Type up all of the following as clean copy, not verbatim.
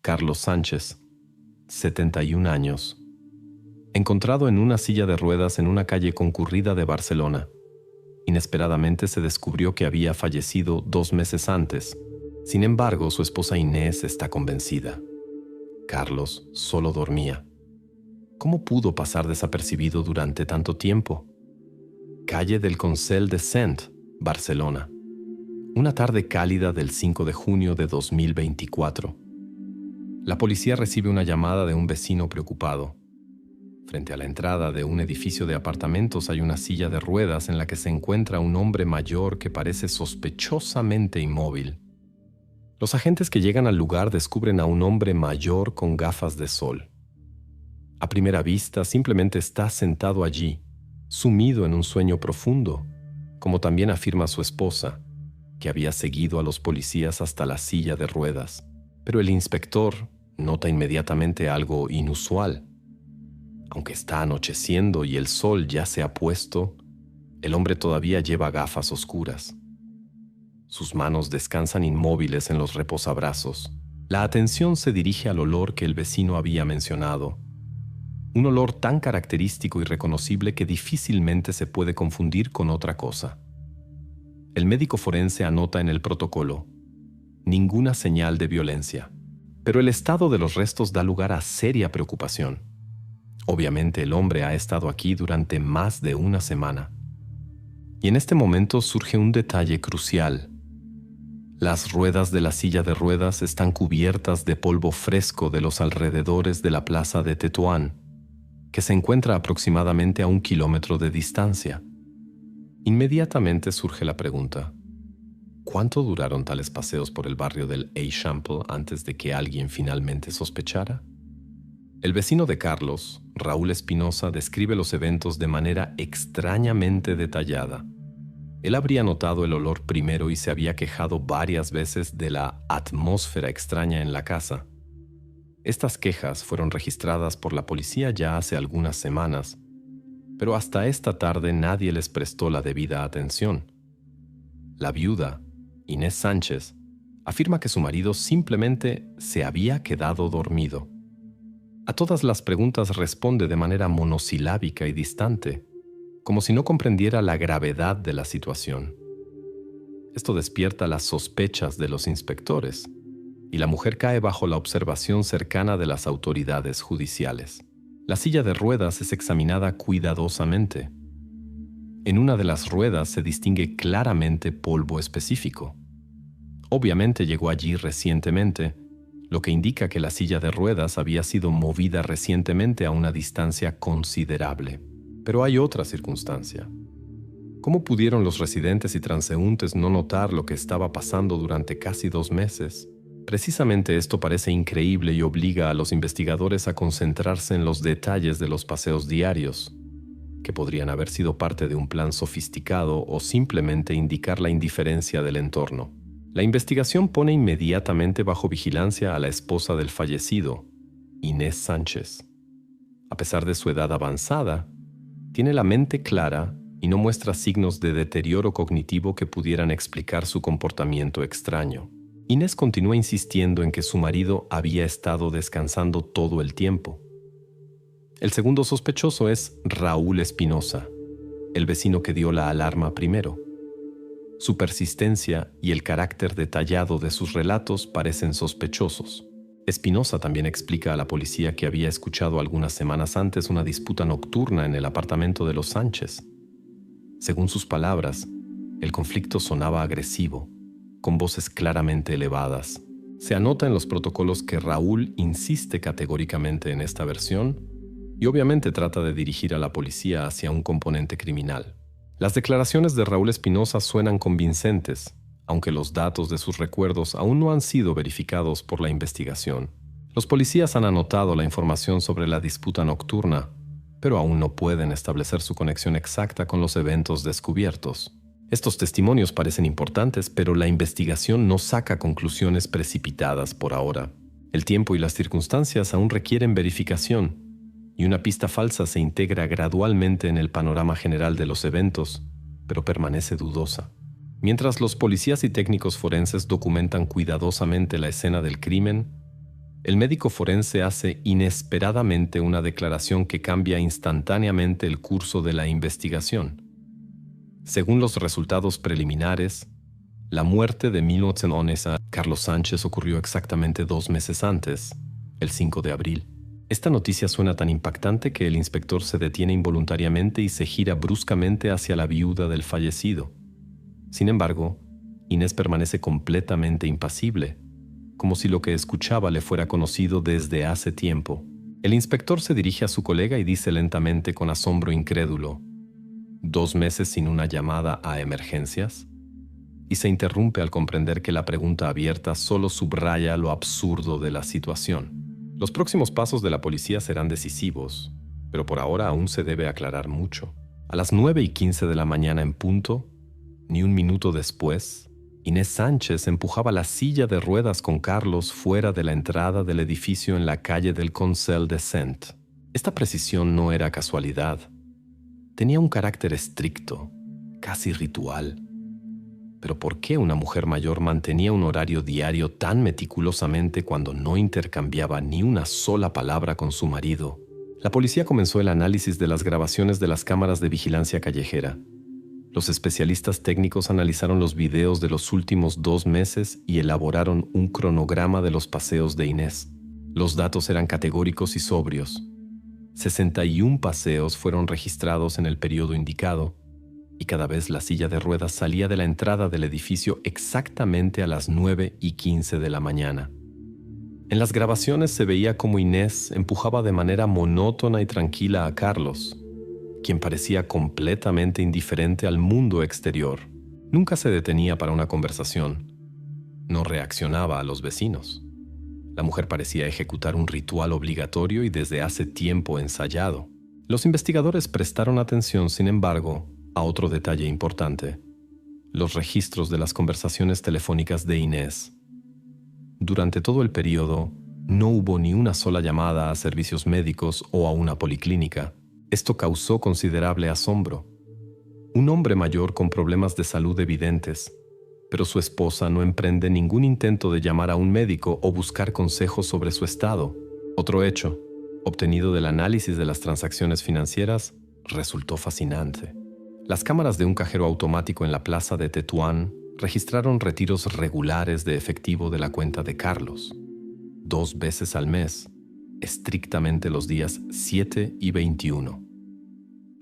Carlos Sánchez, 71 años, encontrado en una silla de ruedas en una calle concurrida de Barcelona. Inesperadamente se descubrió que había fallecido 2 meses antes. Sin embargo, su esposa Inés está convencida. Carlos solo dormía. ¿Cómo pudo pasar desapercibido durante tanto tiempo? Calle del Consell de Cent, Barcelona. Una tarde cálida del 5 de junio de 2024. La policía recibe una llamada de un vecino preocupado. Frente a la entrada de un edificio de apartamentos hay una silla de ruedas en la que se encuentra un hombre mayor que parece sospechosamente inmóvil. Los agentes que llegan al lugar descubren a un hombre mayor con gafas de sol. A primera vista, simplemente está sentado allí, sumido en un sueño profundo, como también afirma su esposa, que había seguido a los policías hasta la silla de ruedas. Pero el inspector nota inmediatamente algo inusual. Aunque está anocheciendo y el sol ya se ha puesto, el hombre todavía lleva gafas oscuras. Sus manos descansan inmóviles en los reposabrazos. La atención se dirige al olor que el vecino había mencionado. Un olor tan característico y reconocible que difícilmente se puede confundir con otra cosa. El médico forense anota en el protocolo: ninguna señal de violencia. Pero el estado de los restos da lugar a seria preocupación. Obviamente el hombre ha estado aquí durante más de una semana. Y en este momento surge un detalle crucial. Las ruedas de la silla de ruedas están cubiertas de polvo fresco de los alrededores de la plaza de Tetuán, que se encuentra aproximadamente a 1 kilómetro de distancia. Inmediatamente surge la pregunta: ¿cuánto duraron tales paseos por el barrio del Eixample antes de que alguien finalmente sospechara? El vecino de Carlos, Raúl Espinosa, describe los eventos de manera extrañamente detallada. Él habría notado el olor primero y se había quejado varias veces de la atmósfera extraña en la casa. Estas quejas fueron registradas por la policía ya hace algunas semanas, pero hasta esta tarde nadie les prestó la debida atención. La viuda, Inés Sánchez, afirma que su marido simplemente se había quedado dormido. A todas las preguntas responde de manera monosilábica y distante, como si no comprendiera la gravedad de la situación. Esto despierta las sospechas de los inspectores, y la mujer cae bajo la observación cercana de las autoridades judiciales. La silla de ruedas es examinada cuidadosamente. En una de las ruedas se distingue claramente polvo específico. Obviamente llegó allí recientemente, lo que indica que la silla de ruedas había sido movida recientemente a una distancia considerable. Pero hay otra circunstancia. ¿Cómo pudieron los residentes y transeúntes no notar lo que estaba pasando durante casi 2 meses? Precisamente esto parece increíble y obliga a los investigadores a concentrarse en los detalles de los paseos diarios, que podrían haber sido parte de un plan sofisticado o simplemente indicar la indiferencia del entorno. La investigación pone inmediatamente bajo vigilancia a la esposa del fallecido, Inés Sánchez. A pesar de su edad avanzada, tiene la mente clara y no muestra signos de deterioro cognitivo que pudieran explicar su comportamiento extraño. Inés continúa insistiendo en que su marido había estado descansando todo el tiempo. El segundo sospechoso es Raúl Espinosa, el vecino que dio la alarma primero. Su persistencia y el carácter detallado de sus relatos parecen sospechosos. Espinosa también explica a la policía que había escuchado algunas semanas antes una disputa nocturna en el apartamento de los Sánchez. Según sus palabras, el conflicto sonaba agresivo, con voces claramente elevadas. Se anota en los protocolos que Raúl insiste categóricamente en esta versión y obviamente trata de dirigir a la policía hacia un componente criminal. Las declaraciones de Raúl Espinosa suenan convincentes, aunque los datos de sus recuerdos aún no han sido verificados por la investigación. Los policías han anotado la información sobre la disputa nocturna, pero aún no pueden establecer su conexión exacta con los eventos descubiertos. Estos testimonios parecen importantes, pero la investigación no saca conclusiones precipitadas por ahora. El tiempo y las circunstancias aún requieren verificación, y una pista falsa se integra gradualmente en el panorama general de los eventos, pero permanece dudosa. Mientras los policías y técnicos forenses documentan cuidadosamente la escena del crimen, El médico forense hace inesperadamente una declaración que cambia instantáneamente el curso de la investigación. Según los resultados preliminares, la muerte de Onesa Carlos Sánchez ocurrió exactamente 2 meses antes, el 5 de abril. Esta noticia suena tan impactante que el inspector se detiene involuntariamente y se gira bruscamente hacia la viuda del fallecido. Sin embargo, Inés permanece completamente impasible, como si lo que escuchaba le fuera conocido desde hace tiempo. El inspector se dirige a su colega y dice lentamente con asombro incrédulo: ¿2 meses sin una llamada a emergencias? Y se interrumpe al comprender que la pregunta abierta solo subraya lo absurdo de la situación. Los próximos pasos de la policía serán decisivos, pero por ahora aún se debe aclarar mucho. A las 9:15 de la mañana en punto, ni un minuto después, Inés Sánchez empujaba la silla de ruedas con Carlos fuera de la entrada del edificio en la calle del Consell de Cent. Esta precisión no era casualidad. Tenía un carácter estricto, casi ritual. Pero ¿por qué una mujer mayor mantenía un horario diario tan meticulosamente cuando no intercambiaba ni una sola palabra con su marido? La policía comenzó el análisis de las grabaciones de las cámaras de vigilancia callejera. Los especialistas técnicos analizaron los videos de los últimos 2 meses y elaboraron un cronograma de los paseos de Inés. Los datos eran categóricos y sobrios. 61 paseos fueron registrados en el periodo indicado, y cada vez la silla de ruedas salía de la entrada del edificio exactamente a las 9:15 de la mañana. En las grabaciones se veía cómo Inés empujaba de manera monótona y tranquila a Carlos, quien parecía completamente indiferente al mundo exterior. Nunca se detenía para una conversación. No reaccionaba a los vecinos. La mujer parecía ejecutar un ritual obligatorio y desde hace tiempo ensayado. Los investigadores prestaron atención, sin embargo, a otro detalle importante: los registros de las conversaciones telefónicas de Inés. Durante todo el periodo, no hubo ni una sola llamada a servicios médicos o a una policlínica. Esto causó considerable asombro. Un hombre mayor con problemas de salud evidentes, pero su esposa no emprende ningún intento de llamar a un médico o buscar consejos sobre su estado. Otro hecho, obtenido del análisis de las transacciones financieras, resultó fascinante. Las cámaras de un cajero automático en la plaza de Tetuán registraron retiros regulares de efectivo de la cuenta de Carlos, 2 veces al mes, estrictamente los días 7 y 21.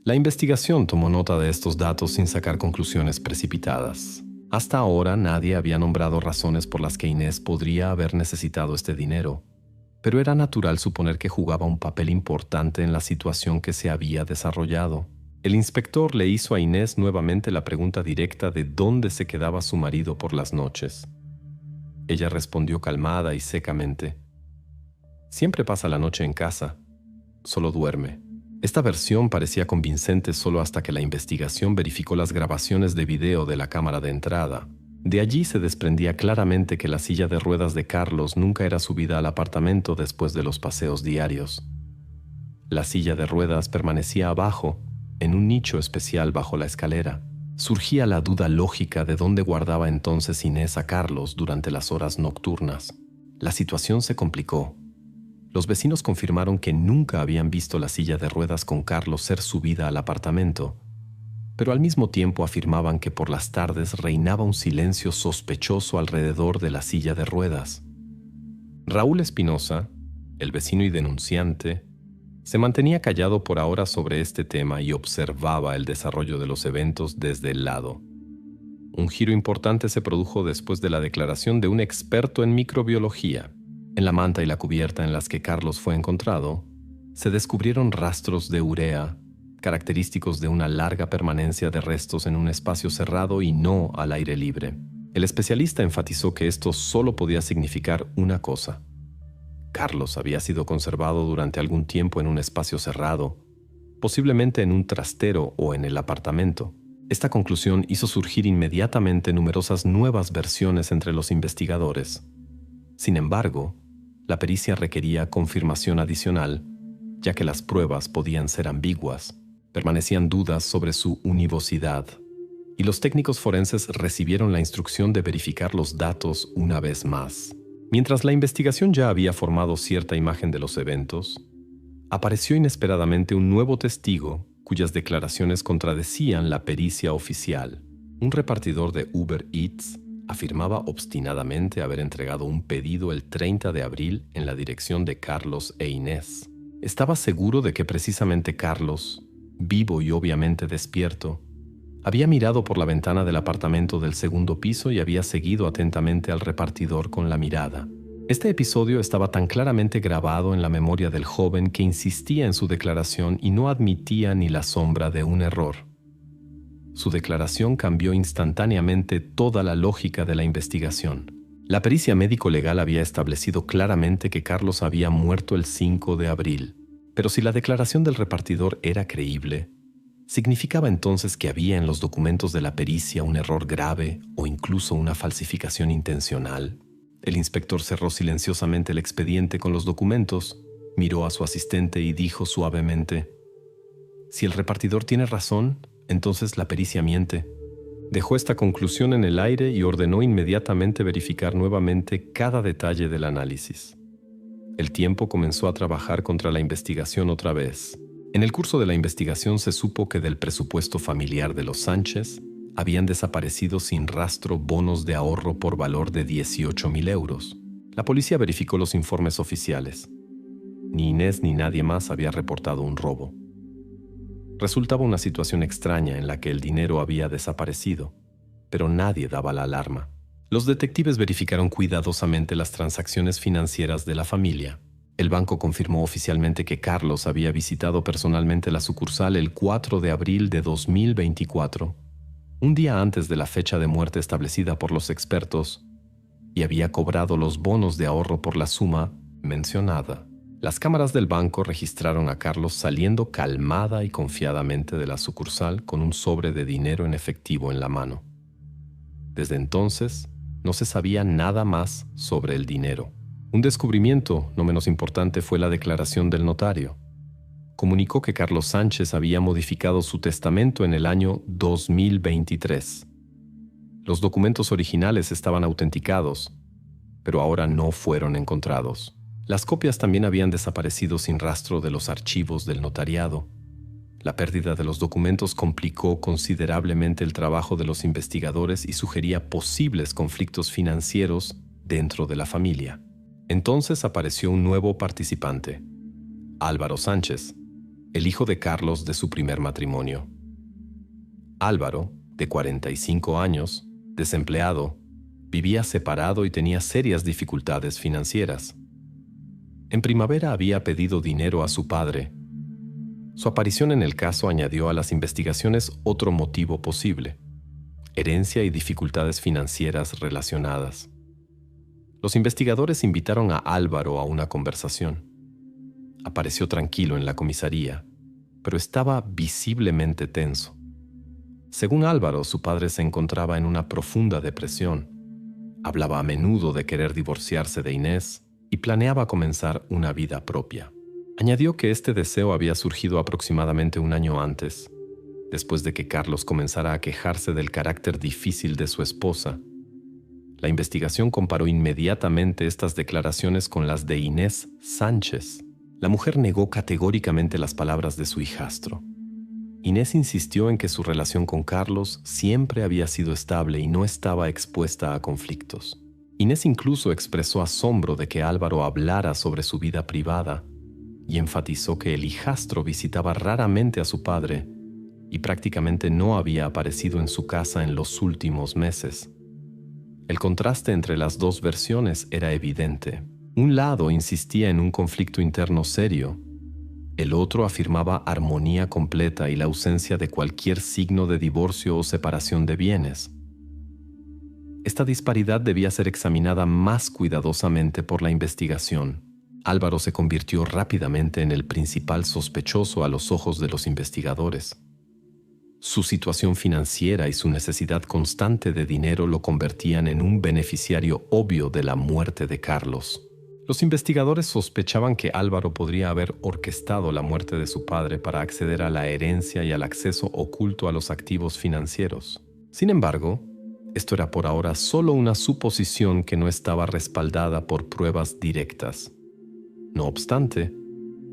La investigación tomó nota de estos datos sin sacar conclusiones precipitadas. Hasta ahora nadie había nombrado razones por las que Inés podría haber necesitado este dinero, pero era natural suponer que jugaba un papel importante en la situación que se había desarrollado. El inspector le hizo a Inés nuevamente la pregunta directa de dónde se quedaba su marido por las noches. Ella respondió calmada y secamente: siempre pasa la noche en casa, solo duerme. Esta versión parecía convincente solo hasta que la investigación verificó las grabaciones de video de la cámara de entrada. De allí se desprendía claramente que la silla de ruedas de Carlos nunca era subida al apartamento después de los paseos diarios. La silla de ruedas permanecía abajo, en un nicho especial bajo la escalera. Surgía la duda lógica de dónde guardaba entonces Inés a Carlos durante las horas nocturnas. La situación se complicó. Los vecinos confirmaron que nunca habían visto la silla de ruedas con Carlos ser subida al apartamento, pero al mismo tiempo afirmaban que por las tardes reinaba un silencio sospechoso alrededor de la silla de ruedas. Raúl Espinosa, el vecino y denunciante, se mantenía callado por ahora sobre este tema y observaba el desarrollo de los eventos desde el lado. Un giro importante se produjo después de la declaración de un experto en microbiología. En la manta y la cubierta en las que Carlos fue encontrado, se descubrieron rastros de urea, característicos de una larga permanencia de restos en un espacio cerrado y no al aire libre. El especialista enfatizó que esto solo podía significar una cosa: Carlos había sido conservado durante algún tiempo en un espacio cerrado, posiblemente en un trastero o en el apartamento. Esta conclusión hizo surgir inmediatamente numerosas nuevas versiones entre los investigadores. Sin embargo, la pericia requería confirmación adicional, ya que las pruebas podían ser ambiguas. Permanecían dudas sobre su univocidad, y los técnicos forenses recibieron la instrucción de verificar los datos una vez más. Mientras la investigación ya había formado cierta imagen de los eventos, apareció inesperadamente un nuevo testigo cuyas declaraciones contradecían la pericia oficial. Un repartidor de Uber Eats afirmaba obstinadamente haber entregado un pedido el 30 de abril en la dirección de Carlos e Inés. Estaba seguro de que precisamente Carlos, vivo y obviamente despierto, había mirado por la ventana del apartamento del segundo piso y había seguido atentamente al repartidor con la mirada. Este episodio estaba tan claramente grabado en la memoria del joven que insistía en su declaración y no admitía ni la sombra de un error. Su declaración cambió instantáneamente toda la lógica de la investigación. La pericia médico-legal había establecido claramente que Carlos había muerto el 5 de abril. Pero si la declaración del repartidor era creíble, ¿significaba entonces que había en los documentos de la pericia un error grave o incluso una falsificación intencional? El inspector cerró silenciosamente el expediente con los documentos, miró a su asistente y dijo suavemente: «Si el repartidor tiene razón, entonces la pericia miente». Dejó esta conclusión en el aire y ordenó inmediatamente verificar nuevamente cada detalle del análisis. El tiempo comenzó a trabajar contra la investigación otra vez. En el curso de la investigación se supo que del presupuesto familiar de los Sánchez habían desaparecido sin rastro bonos de ahorro por valor de 18.000 euros. La policía verificó los informes oficiales. Ni Inés ni nadie más había reportado un robo. Resultaba una situación extraña en la que el dinero había desaparecido, pero nadie daba la alarma. Los detectives verificaron cuidadosamente las transacciones financieras de la familia. El banco confirmó oficialmente que Carlos había visitado personalmente la sucursal el 4 de abril de 2024, un día antes de la fecha de muerte establecida por los expertos, y había cobrado los bonos de ahorro por la suma mencionada. Las cámaras del banco registraron a Carlos saliendo calmada y confiadamente de la sucursal con un sobre de dinero en efectivo en la mano. Desde entonces, no se sabía nada más sobre el dinero. Un descubrimiento no menos importante fue la declaración del notario. Comunicó que Carlos Sánchez había modificado su testamento en el año 2023. Los documentos originales estaban autenticados, pero ahora no fueron encontrados. Las copias también habían desaparecido sin rastro de los archivos del notariado. La pérdida de los documentos complicó considerablemente el trabajo de los investigadores y sugería posibles conflictos financieros dentro de la familia. Entonces apareció un nuevo participante, Álvaro Sánchez, el hijo de Carlos de su primer matrimonio. Álvaro, de 45 años, desempleado, vivía separado y tenía serias dificultades financieras. En primavera había pedido dinero a su padre. Su aparición en el caso añadió a las investigaciones otro motivo posible: herencia y dificultades financieras relacionadas. Los investigadores invitaron a Álvaro a una conversación. Apareció tranquilo en la comisaría, pero estaba visiblemente tenso. Según Álvaro, su padre se encontraba en una profunda depresión. Hablaba a menudo de querer divorciarse de Inés y planeaba comenzar una vida propia. Añadió que este deseo había surgido aproximadamente un año antes, después de que Carlos comenzara a quejarse del carácter difícil de su esposa. La investigación comparó inmediatamente estas declaraciones con las de Inés Sánchez. La mujer negó categóricamente las palabras de su hijastro. Inés insistió en que su relación con Carlos siempre había sido estable y no estaba expuesta a conflictos. Inés incluso expresó asombro de que Álvaro hablara sobre su vida privada y enfatizó que el hijastro visitaba raramente a su padre y prácticamente no había aparecido en su casa en los últimos meses. El contraste entre las dos versiones era evidente. Un lado insistía en un conflicto interno serio. El otro afirmaba armonía completa y la ausencia de cualquier signo de divorcio o separación de bienes. Esta disparidad debía ser examinada más cuidadosamente por la investigación. Álvaro se convirtió rápidamente en el principal sospechoso a los ojos de los investigadores. Su situación financiera y su necesidad constante de dinero lo convertían en un beneficiario obvio de la muerte de Carlos. Los investigadores sospechaban que Álvaro podría haber orquestado la muerte de su padre para acceder a la herencia y al acceso oculto a los activos financieros. Sin embargo, Esto era por ahora solo una suposición que no estaba respaldada por pruebas directas. No obstante,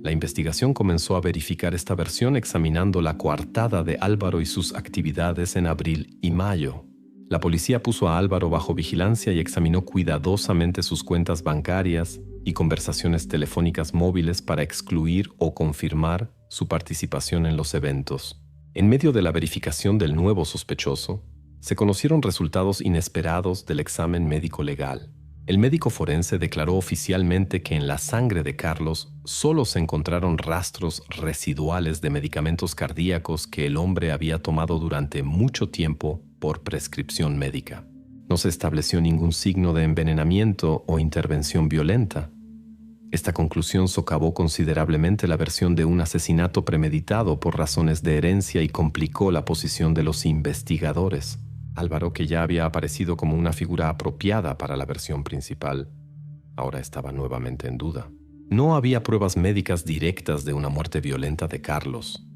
la investigación comenzó a verificar esta versión examinando la coartada de Álvaro y sus actividades en abril y mayo. La policía puso a Álvaro bajo vigilancia y examinó cuidadosamente sus cuentas bancarias y conversaciones telefónicas móviles para excluir o confirmar su participación en los eventos. En medio de la verificación del nuevo sospechoso, se conocieron resultados inesperados del examen médico legal. El médico forense declaró oficialmente que en la sangre de Carlos solo se encontraron rastros residuales de medicamentos cardíacos que el hombre había tomado durante mucho tiempo por prescripción médica. No se estableció ningún signo de envenenamiento o intervención violenta. Esta conclusión socavó considerablemente la versión de un asesinato premeditado por razones de herencia y complicó la posición de los investigadores. Álvaro, que ya había aparecido como una figura apropiada para la versión principal, ahora estaba nuevamente en duda. No había pruebas médicas directas de una muerte violenta de Carlos,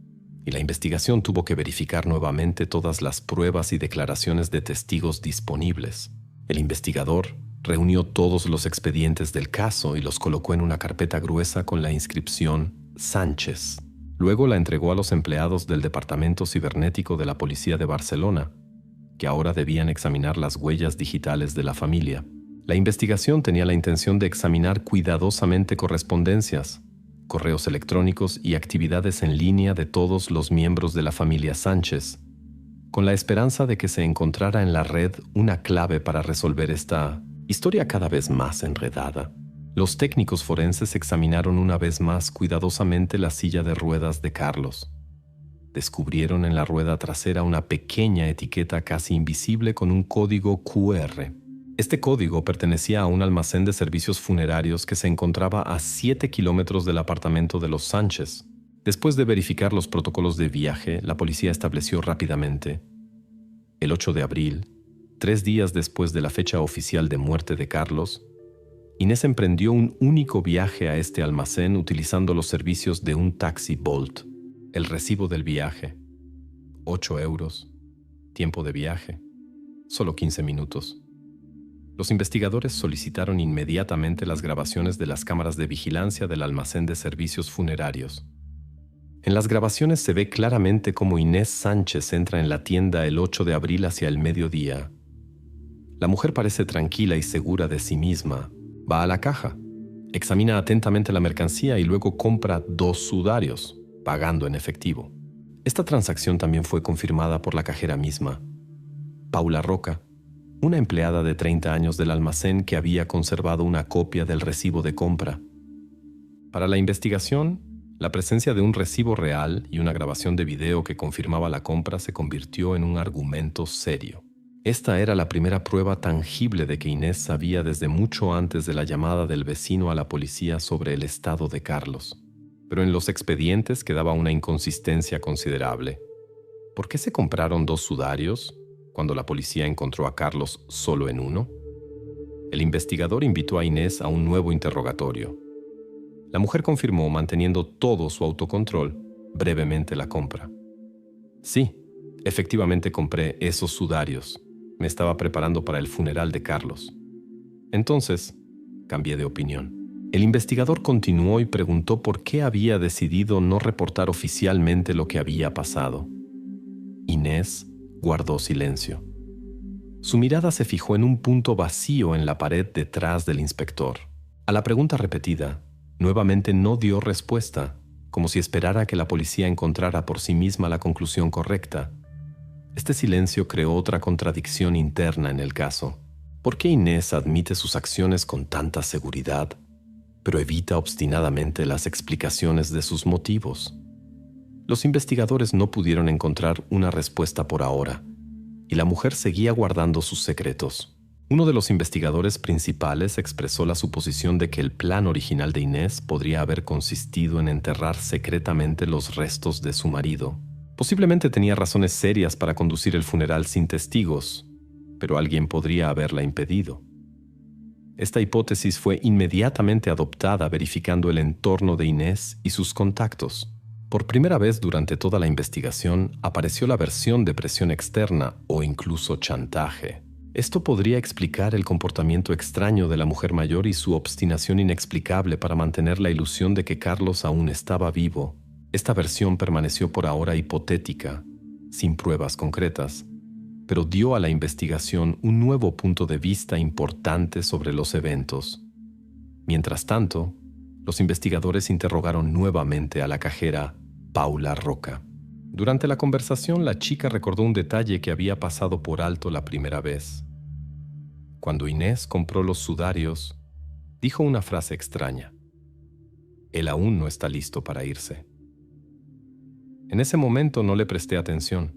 y la investigación tuvo que verificar nuevamente todas las pruebas y declaraciones de testigos disponibles. El investigador reunió todos los expedientes del caso y los colocó en una carpeta gruesa con la inscripción Sánchez. Luego la entregó a los empleados del Departamento Cibernético de la Policía de Barcelona, que ahora debían examinar las huellas digitales de la familia. La investigación tenía la intención de examinar cuidadosamente correspondencias, correos electrónicos y actividades en línea de todos los miembros de la familia Sánchez, con la esperanza de que se encontrara en la red una clave para resolver esta historia cada vez más enredada. Los técnicos forenses examinaron una vez más cuidadosamente la silla de ruedas de Carlos. Descubrieron en la rueda trasera una pequeña etiqueta casi invisible con un código QR. Este código pertenecía a un almacén de servicios funerarios que se encontraba a 7 kilómetros del apartamento de los Sánchez. Después de verificar los protocolos de viaje, la policía estableció rápidamente: el 8 de abril, 3 días después de la fecha oficial de muerte de Carlos, Inés emprendió un único viaje a este almacén utilizando los servicios de un taxi Bolt. El recibo del viaje: 8 euros. Tiempo de viaje: solo 15 minutos. Los investigadores solicitaron inmediatamente las grabaciones de las cámaras de vigilancia del almacén de servicios funerarios. En las grabaciones se ve claramente cómo Inés Sánchez entra en la tienda el 8 de abril hacia el mediodía. La mujer parece tranquila y segura de sí misma. Va a la caja, examina atentamente la mercancía y luego compra 2 sudarios, pagando en efectivo. Esta transacción también fue confirmada por la cajera misma, Paula Roca, una empleada de 30 años del almacén que había conservado una copia del recibo de compra. Para la investigación, la presencia de un recibo real y una grabación de video que confirmaba la compra se convirtió en un argumento serio. Esta era la primera prueba tangible de que Inés sabía desde mucho antes de la llamada del vecino a la policía sobre el estado de Carlos. Pero en los expedientes quedaba una inconsistencia considerable. ¿Por qué se compraron 2 sudarios cuando la policía encontró a Carlos solo en uno? El investigador invitó a Inés a un nuevo interrogatorio. La mujer confirmó, manteniendo todo su autocontrol, brevemente la compra. Sí, efectivamente compré esos sudarios. Me estaba preparando para el funeral de Carlos. Entonces, cambié de opinión. El investigador continuó y preguntó por qué había decidido no reportar oficialmente lo que había pasado. Inés guardó silencio. Su mirada se fijó en un punto vacío en la pared detrás del inspector. A la pregunta repetida, nuevamente no dio respuesta, como si esperara que la policía encontrara por sí misma la conclusión correcta. Este silencio creó otra contradicción interna en el caso. ¿Por qué Inés admite sus acciones con tanta seguridad, pero evita obstinadamente las explicaciones de sus motivos? Los investigadores no pudieron encontrar una respuesta por ahora, y la mujer seguía guardando sus secretos. Uno de los investigadores principales expresó la suposición de que el plan original de Inés podría haber consistido en enterrar secretamente los restos de su marido. Posiblemente tenía razones serias para conducir el funeral sin testigos, pero alguien podría haberla impedido. Esta hipótesis fue inmediatamente adoptada verificando el entorno de Inés y sus contactos. Por primera vez durante toda la investigación apareció la versión de presión externa o incluso chantaje. Esto podría explicar el comportamiento extraño de la mujer mayor y su obstinación inexplicable para mantener la ilusión de que Carlos aún estaba vivo. Esta versión permaneció por ahora hipotética, sin pruebas concretas, pero dio a la investigación un nuevo punto de vista importante sobre los eventos. Mientras tanto, los investigadores interrogaron nuevamente a la cajera Paula Roca. Durante la conversación, la chica recordó un detalle que había pasado por alto la primera vez. Cuando Inés compró los sudarios, dijo una frase extraña. Él aún no está listo para irse. En ese momento no le presté atención.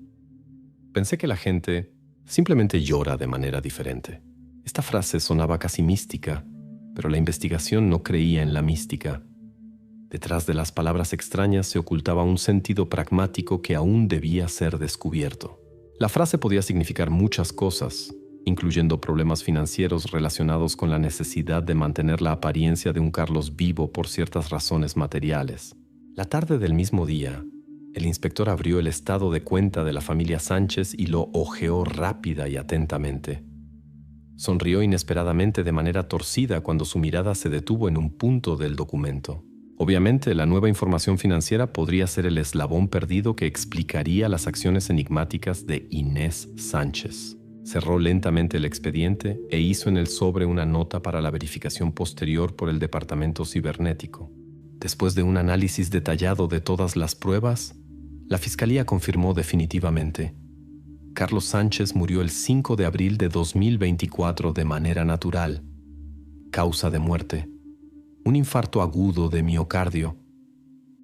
Pensé que la gente simplemente llora de manera diferente. Esta frase sonaba casi mística, pero la investigación no creía en la mística. Detrás de las palabras extrañas se ocultaba un sentido pragmático que aún debía ser descubierto. La frase podía significar muchas cosas, incluyendo problemas financieros relacionados con la necesidad de mantener la apariencia de un Carlos vivo por ciertas razones materiales. La tarde del mismo día, el inspector abrió el estado de cuenta de la familia Sánchez y lo hojeó rápida y atentamente. Sonrió inesperadamente de manera torcida cuando su mirada se detuvo en un punto del documento. Obviamente, la nueva información financiera podría ser el eslabón perdido que explicaría las acciones enigmáticas de Inés Sánchez. Cerró lentamente el expediente e hizo en el sobre una nota para la verificación posterior por el departamento cibernético. Después de un análisis detallado de todas las pruebas, la fiscalía confirmó definitivamente: Carlos Sánchez murió el 5 de abril de 2024 de manera natural. Causa de muerte: un infarto agudo de miocardio.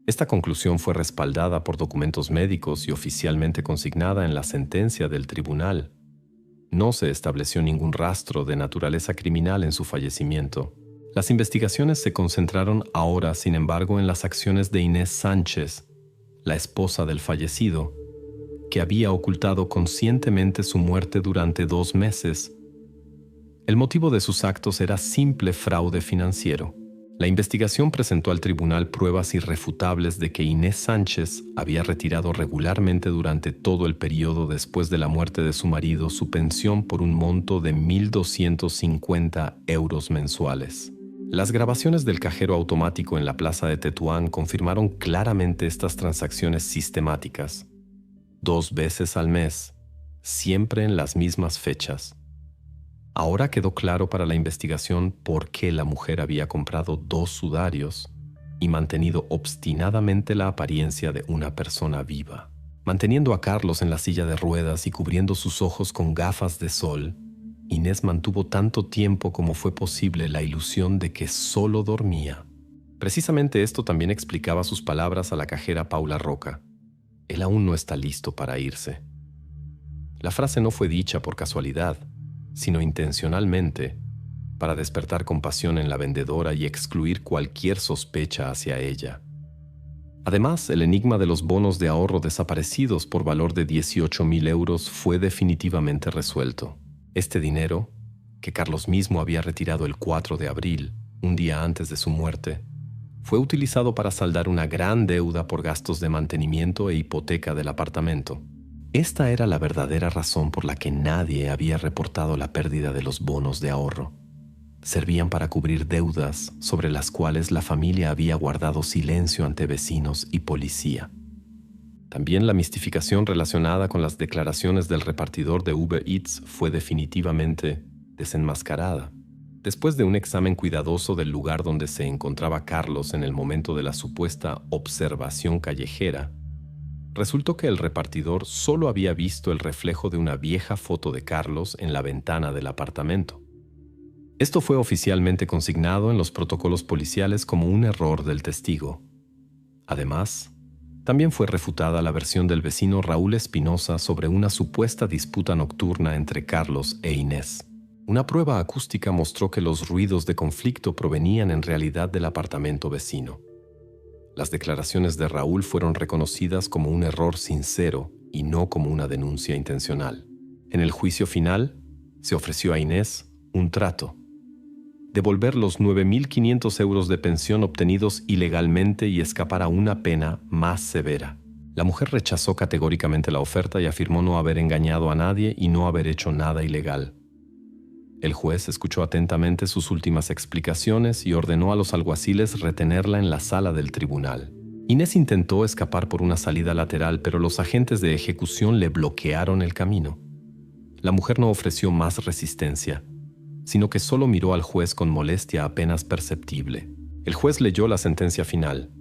Esta conclusión fue respaldada por documentos médicos y oficialmente consignada en la sentencia del tribunal. No se estableció ningún rastro de naturaleza criminal en su fallecimiento. Las investigaciones se concentraron ahora, sin embargo, en las acciones de Inés Sánchez, la esposa del fallecido, que había ocultado conscientemente su muerte durante 2 meses. El motivo de sus actos era simple fraude financiero. La investigación presentó al tribunal pruebas irrefutables de que Inés Sánchez había retirado regularmente durante todo el periodo después de la muerte de su marido su pensión por un monto de 1.250 euros mensuales. Las grabaciones del cajero automático en la plaza de Tetuán confirmaron claramente estas transacciones sistemáticas. 2 veces al mes, siempre en las mismas fechas. Ahora quedó claro para la investigación por qué la mujer había comprado 2 sudarios y mantenido obstinadamente la apariencia de una persona viva. Manteniendo a Carlos en la silla de ruedas y cubriendo sus ojos con gafas de sol, Inés mantuvo tanto tiempo como fue posible la ilusión de que solo dormía. Precisamente esto también explicaba sus palabras a la cajera Paula Roca. Él aún no está listo para irse. La frase no fue dicha por casualidad, sino intencionalmente, para despertar compasión en la vendedora y excluir cualquier sospecha hacia ella. Además, el enigma de los bonos de ahorro desaparecidos por valor de 18.000 euros fue definitivamente resuelto. Este dinero, que Carlos mismo había retirado el 4 de abril, un día antes de su muerte, fue utilizado para saldar una gran deuda por gastos de mantenimiento e hipoteca del apartamento. Esta era la verdadera razón por la que nadie había reportado la pérdida de los bonos de ahorro. Servían para cubrir deudas sobre las cuales la familia había guardado silencio ante vecinos y policía. También la mistificación relacionada con las declaraciones del repartidor de Uber Eats fue definitivamente desenmascarada. Después de un examen cuidadoso del lugar donde se encontraba Carlos en el momento de la supuesta observación callejera, resultó que el repartidor solo había visto el reflejo de una vieja foto de Carlos en la ventana del apartamento. Esto fue oficialmente consignado en los protocolos policiales como un error del testigo. Además, también fue refutada la versión del vecino Raúl Espinosa sobre una supuesta disputa nocturna entre Carlos e Inés. Una prueba acústica mostró que los ruidos de conflicto provenían en realidad del apartamento vecino. Las declaraciones de Raúl fueron reconocidas como un error sincero y no como una denuncia intencional. En el juicio final, se ofreció a Inés un trato: devolver los 9.500 euros de pensión obtenidos ilegalmente y escapar a una pena más severa. La mujer rechazó categóricamente la oferta y afirmó no haber engañado a nadie y no haber hecho nada ilegal. El juez escuchó atentamente sus últimas explicaciones y ordenó a los alguaciles retenerla en la sala del tribunal. Inés intentó escapar por una salida lateral, pero los agentes de ejecución le bloquearon el camino. La mujer no ofreció más resistencia, sino que solo miró al juez con molestia apenas perceptible. El juez leyó la sentencia final.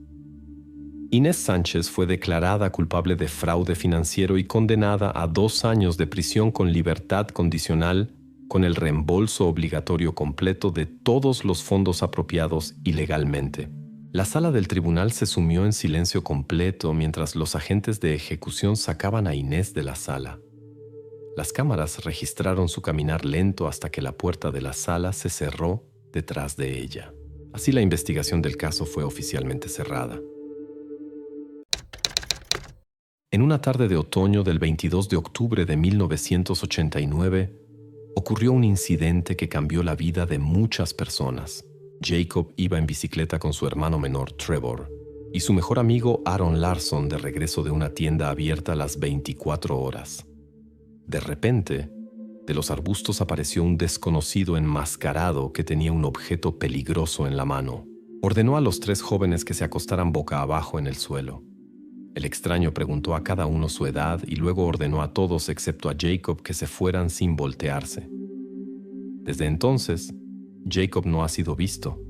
Inés Sánchez fue declarada culpable de fraude financiero y condenada a 2 años de prisión con libertad condicional, con el reembolso obligatorio completo de todos los fondos apropiados ilegalmente. La sala del tribunal se sumió en silencio completo mientras los agentes de ejecución sacaban a Inés de la sala. Las cámaras registraron su caminar lento hasta que la puerta de la sala se cerró detrás de ella. Así la investigación del caso fue oficialmente cerrada. En una tarde de otoño del 22 de octubre de 1989, ocurrió un incidente que cambió la vida de muchas personas. Jacob iba en bicicleta con su hermano menor Trevor y su mejor amigo Aaron Larson de regreso de una tienda abierta a las 24 horas. De repente, de los arbustos apareció un desconocido enmascarado que tenía un objeto peligroso en la mano. Ordenó a los 3 jóvenes que se acostaran boca abajo en el suelo. El extraño preguntó a cada uno su edad y luego ordenó a todos excepto a Jacob que se fueran sin voltearse. Desde entonces, Jacob no ha sido visto.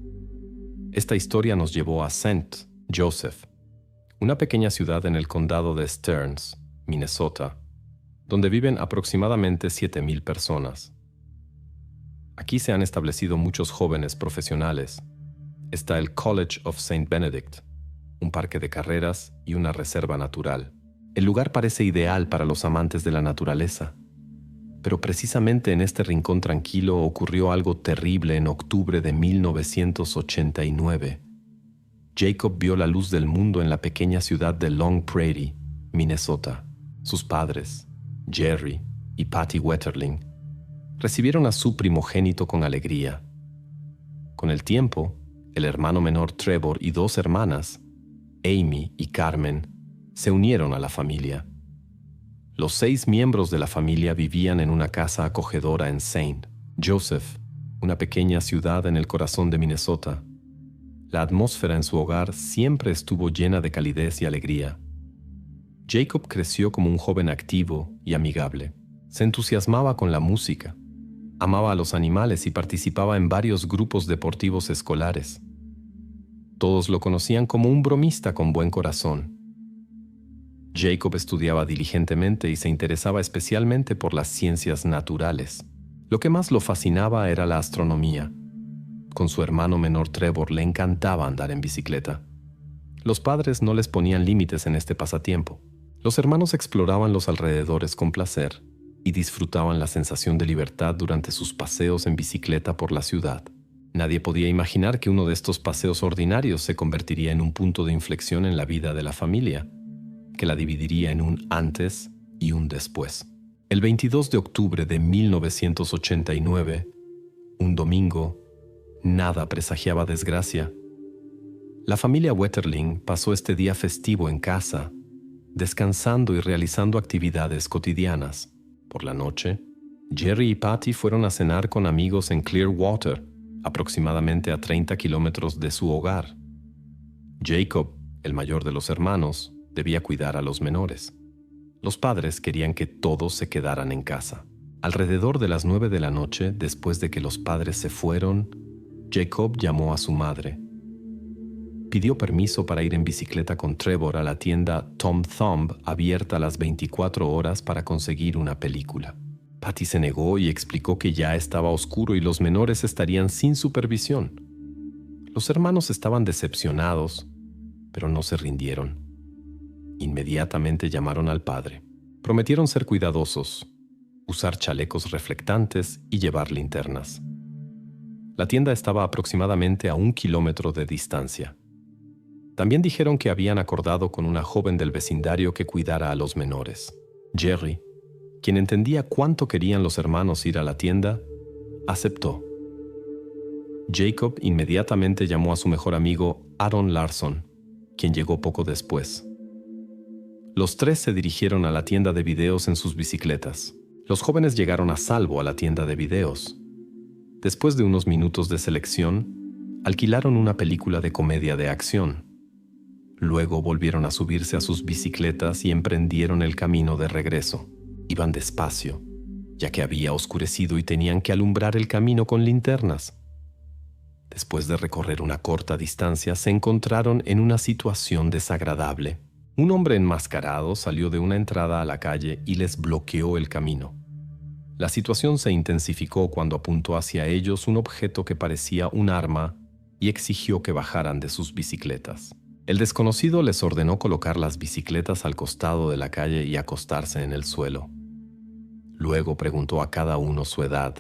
Esta historia nos llevó a St. Joseph, una pequeña ciudad en el condado de Stearns, Minnesota, donde viven aproximadamente 7,000 personas. Aquí se han establecido muchos jóvenes profesionales. Está el College of St. Benedict, un parque de carreras y una reserva natural. El lugar parece ideal para los amantes de la naturaleza. Pero precisamente en este rincón tranquilo ocurrió algo terrible en octubre de 1989. Jacob vio la luz del mundo en la pequeña ciudad de Long Prairie, Minnesota. Sus padres, Jerry y Patty Wetterling, recibieron a su primogénito con alegría. Con el tiempo, el hermano menor Trevor y 2 hermanas, Amy y Carmen, se unieron a la familia. Los 6 miembros de la familia vivían en una casa acogedora en St. Joseph, una pequeña ciudad en el corazón de Minnesota. La atmósfera en su hogar siempre estuvo llena de calidez y alegría. Jacob creció como un joven activo y amigable. Se entusiasmaba con la música, amaba a los animales y participaba en varios grupos deportivos escolares. Todos lo conocían como un bromista con buen corazón. Jacob estudiaba diligentemente y se interesaba especialmente por las ciencias naturales. Lo que más lo fascinaba era la astronomía. Con su hermano menor Trevor le encantaba andar en bicicleta. Los padres no les ponían límites en este pasatiempo. Los hermanos exploraban los alrededores con placer y disfrutaban la sensación de libertad durante sus paseos en bicicleta por la ciudad. Nadie podía imaginar que uno de estos paseos ordinarios se convertiría en un punto de inflexión en la vida de la familia, que la dividiría en un antes y un después. El 22 de octubre de 1989, un domingo, nada presagiaba desgracia. La familia Wetterling pasó este día festivo en casa, descansando y realizando actividades cotidianas. Por la noche, Jerry y Patty fueron a cenar con amigos en Clearwater, aproximadamente a 30 kilómetros de su hogar. Jacob, el mayor de los hermanos, debía cuidar a los menores. Los padres querían que todos se quedaran en casa. Alrededor de las 9 de la noche, después de que los padres se fueron, Jacob llamó a su madre. Pidió permiso para ir en bicicleta con Trevor a la tienda Tom Thumb, abierta a las 24 horas para conseguir una película. Patty se negó y explicó que ya estaba oscuro y los menores estarían sin supervisión. Los hermanos estaban decepcionados, pero no se rindieron. Inmediatamente llamaron al padre. Prometieron ser cuidadosos, usar chalecos reflectantes y llevar linternas. La tienda estaba aproximadamente a 1 kilómetro de distancia. También dijeron que habían acordado con una joven del vecindario que cuidara a los menores. Jerry, quien entendía cuánto querían los hermanos ir a la tienda, aceptó. Jacob inmediatamente llamó a su mejor amigo Aaron Larson, quien llegó poco después. Los 3 se dirigieron a la tienda de videos en sus bicicletas. Los jóvenes llegaron a salvo a la tienda de videos. Después de unos minutos de selección, alquilaron una película de comedia de acción. Luego volvieron a subirse a sus bicicletas y emprendieron el camino de regreso. Iban despacio, ya que había oscurecido y tenían que alumbrar el camino con linternas. Después de recorrer una corta distancia, se encontraron en una situación desagradable. Un hombre enmascarado salió de una entrada a la calle y les bloqueó el camino. La situación se intensificó cuando apuntó hacia ellos un objeto que parecía un arma y exigió que bajaran de sus bicicletas. El desconocido les ordenó colocar las bicicletas al costado de la calle y acostarse en el suelo. Luego preguntó a cada uno su edad.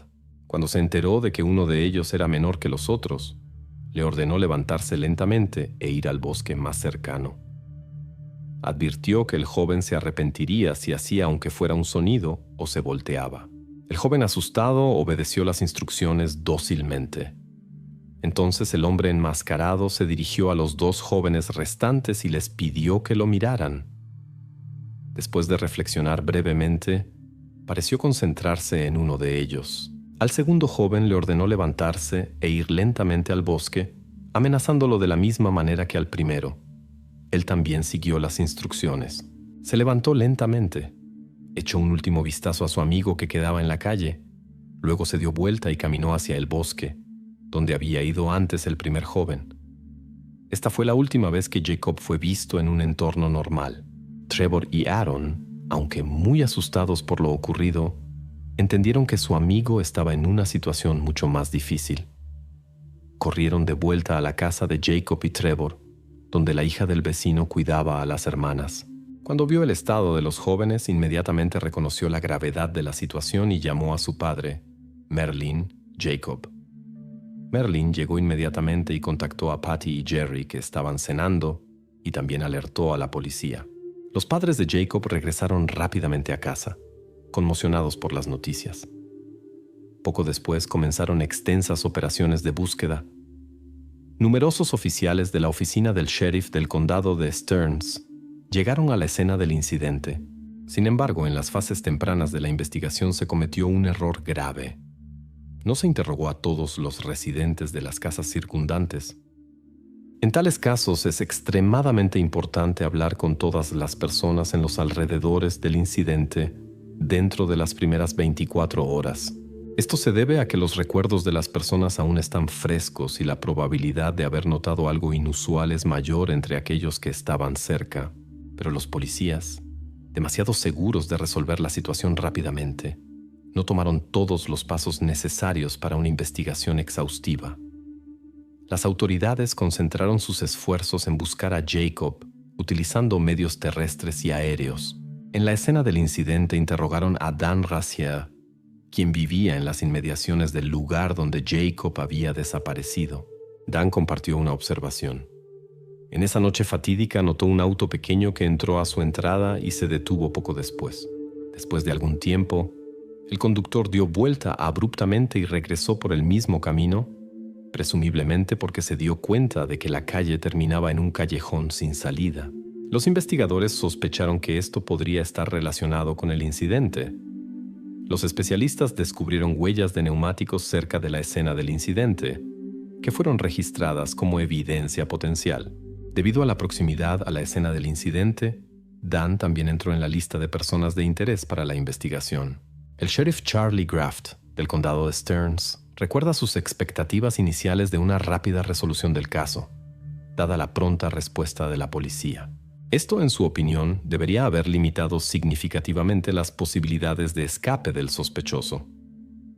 Cuando se enteró de que uno de ellos era menor que los otros, le ordenó levantarse lentamente e ir al bosque más cercano. Advirtió que el joven se arrepentiría si hacía aunque fuera un sonido o se volteaba. El joven asustado obedeció las instrucciones dócilmente. Entonces el hombre enmascarado se dirigió a los dos jóvenes restantes y les pidió que lo miraran. Después de reflexionar brevemente, pareció concentrarse en uno de ellos. Al segundo joven le ordenó levantarse e ir lentamente al bosque, amenazándolo de la misma manera que al primero. Él también siguió las instrucciones. Se levantó lentamente, echó un último vistazo a su amigo que quedaba en la calle, luego se dio vuelta y caminó hacia el bosque, donde había ido antes el primer joven. Esta fue la última vez que Jacob fue visto en un entorno normal. Trevor y Aaron, aunque muy asustados por lo ocurrido, entendieron que su amigo estaba en una situación mucho más difícil. Corrieron de vuelta a la casa de Jacob y Trevor, donde la hija del vecino cuidaba a las hermanas. Cuando vio el estado de los jóvenes, inmediatamente reconoció la gravedad de la situación y llamó a su padre, Merlin Jacob. Merlin llegó inmediatamente y contactó a Patty y Jerry, que estaban cenando, y también alertó a la policía. Los padres de Jacob regresaron rápidamente a casa, conmocionados por las noticias. Poco después comenzaron extensas operaciones de búsqueda. Numerosos oficiales de la oficina del sheriff del condado de Stearns llegaron a la escena del incidente. Sin embargo, en las fases tempranas de la investigación se cometió un error grave. No se interrogó a todos los residentes de las casas circundantes. En tales casos es extremadamente importante hablar con todas las personas en los alrededores del incidente dentro de las primeras 24 horas. Esto se debe a que los recuerdos de las personas aún están frescos y la probabilidad de haber notado algo inusual es mayor entre aquellos que estaban cerca. Pero los policías, demasiado seguros de resolver la situación rápidamente, no tomaron todos los pasos necesarios para una investigación exhaustiva. Las autoridades concentraron sus esfuerzos en buscar a Jacob, utilizando medios terrestres y aéreos. En la escena del incidente interrogaron a Dan Razier, quien vivía en las inmediaciones del lugar donde Jacob había desaparecido. Dan compartió una observación. En esa noche fatídica notó un auto pequeño que entró a su entrada y se detuvo poco después. Después de algún tiempo, el conductor dio vuelta abruptamente y regresó por el mismo camino, presumiblemente porque se dio cuenta de que la calle terminaba en un callejón sin salida. Los investigadores sospecharon que esto podría estar relacionado con el incidente. Los especialistas descubrieron huellas de neumáticos cerca de la escena del incidente, que fueron registradas como evidencia potencial. Debido a la proximidad a la escena del incidente, Dan también entró en la lista de personas de interés para la investigación. El sheriff Charlie Graft, del condado de Stearns, recuerda sus expectativas iniciales de una rápida resolución del caso, dada la pronta respuesta de la policía. Esto, en su opinión, debería haber limitado significativamente las posibilidades de escape del sospechoso.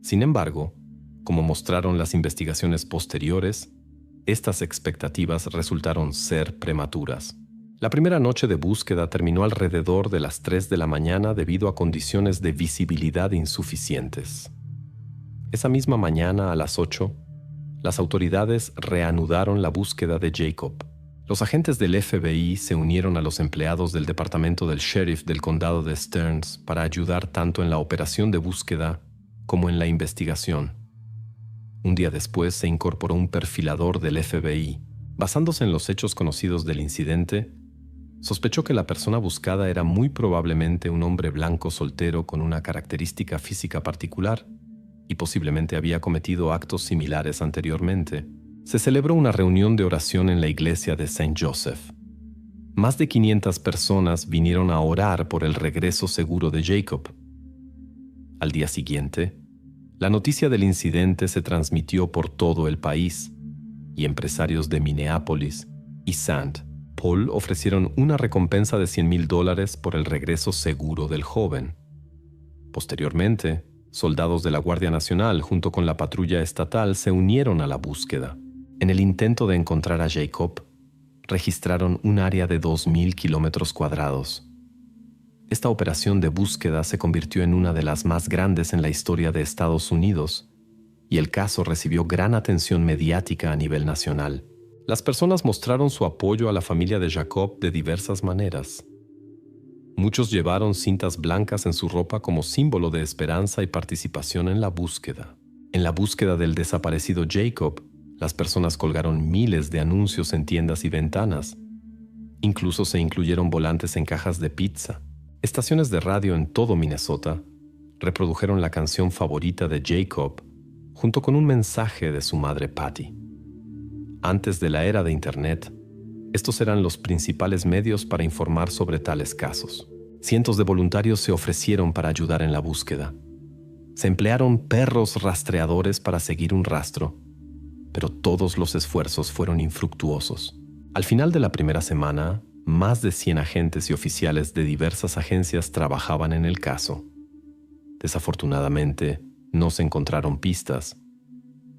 Sin embargo, como mostraron las investigaciones posteriores, estas expectativas resultaron ser prematuras. La primera noche de búsqueda terminó alrededor de las 3 de la mañana debido a condiciones de visibilidad insuficientes. Esa misma mañana, a las 8, las autoridades reanudaron la búsqueda de Jacob. Los agentes del FBI se unieron a los empleados del departamento del sheriff del condado de Stearns para ayudar tanto en la operación de búsqueda como en la investigación. Un día después se incorporó un perfilador del FBI. Basándose en los hechos conocidos del incidente, sospechó que la persona buscada era muy probablemente un hombre blanco soltero con una característica física particular, y posiblemente había cometido actos similares anteriormente, se celebró una reunión de oración en la iglesia de Saint Joseph. Más de 500 personas vinieron a orar por el regreso seguro de Jacob. Al día siguiente, la noticia del incidente se transmitió por todo el país, y empresarios de Minneapolis y St. Paul ofrecieron una recompensa de $100,000 por el regreso seguro del joven. Posteriormente, soldados de la Guardia Nacional junto con la patrulla estatal se unieron a la búsqueda. En el intento de encontrar a Jacob, registraron un área de 2,000 kilómetros cuadrados. Esta operación de búsqueda se convirtió en una de las más grandes en la historia de Estados Unidos, y el caso recibió gran atención mediática a nivel nacional. Las personas mostraron su apoyo a la familia de Jacob de diversas maneras. Muchos llevaron cintas blancas en su ropa como símbolo de esperanza y participación en la búsqueda. En la búsqueda del desaparecido Jacob, las personas colgaron miles de anuncios en tiendas y ventanas. Incluso se incluyeron volantes en cajas de pizza. Estaciones de radio en todo Minnesota reprodujeron la canción favorita de Jacob junto con un mensaje de su madre Patty. Antes de la era de Internet, estos eran los principales medios para informar sobre tales casos. Cientos de voluntarios se ofrecieron para ayudar en la búsqueda. Se emplearon perros rastreadores para seguir un rastro, pero todos los esfuerzos fueron infructuosos. Al final de la primera semana, más de 100 agentes y oficiales de diversas agencias trabajaban en el caso. Desafortunadamente, no se encontraron pistas.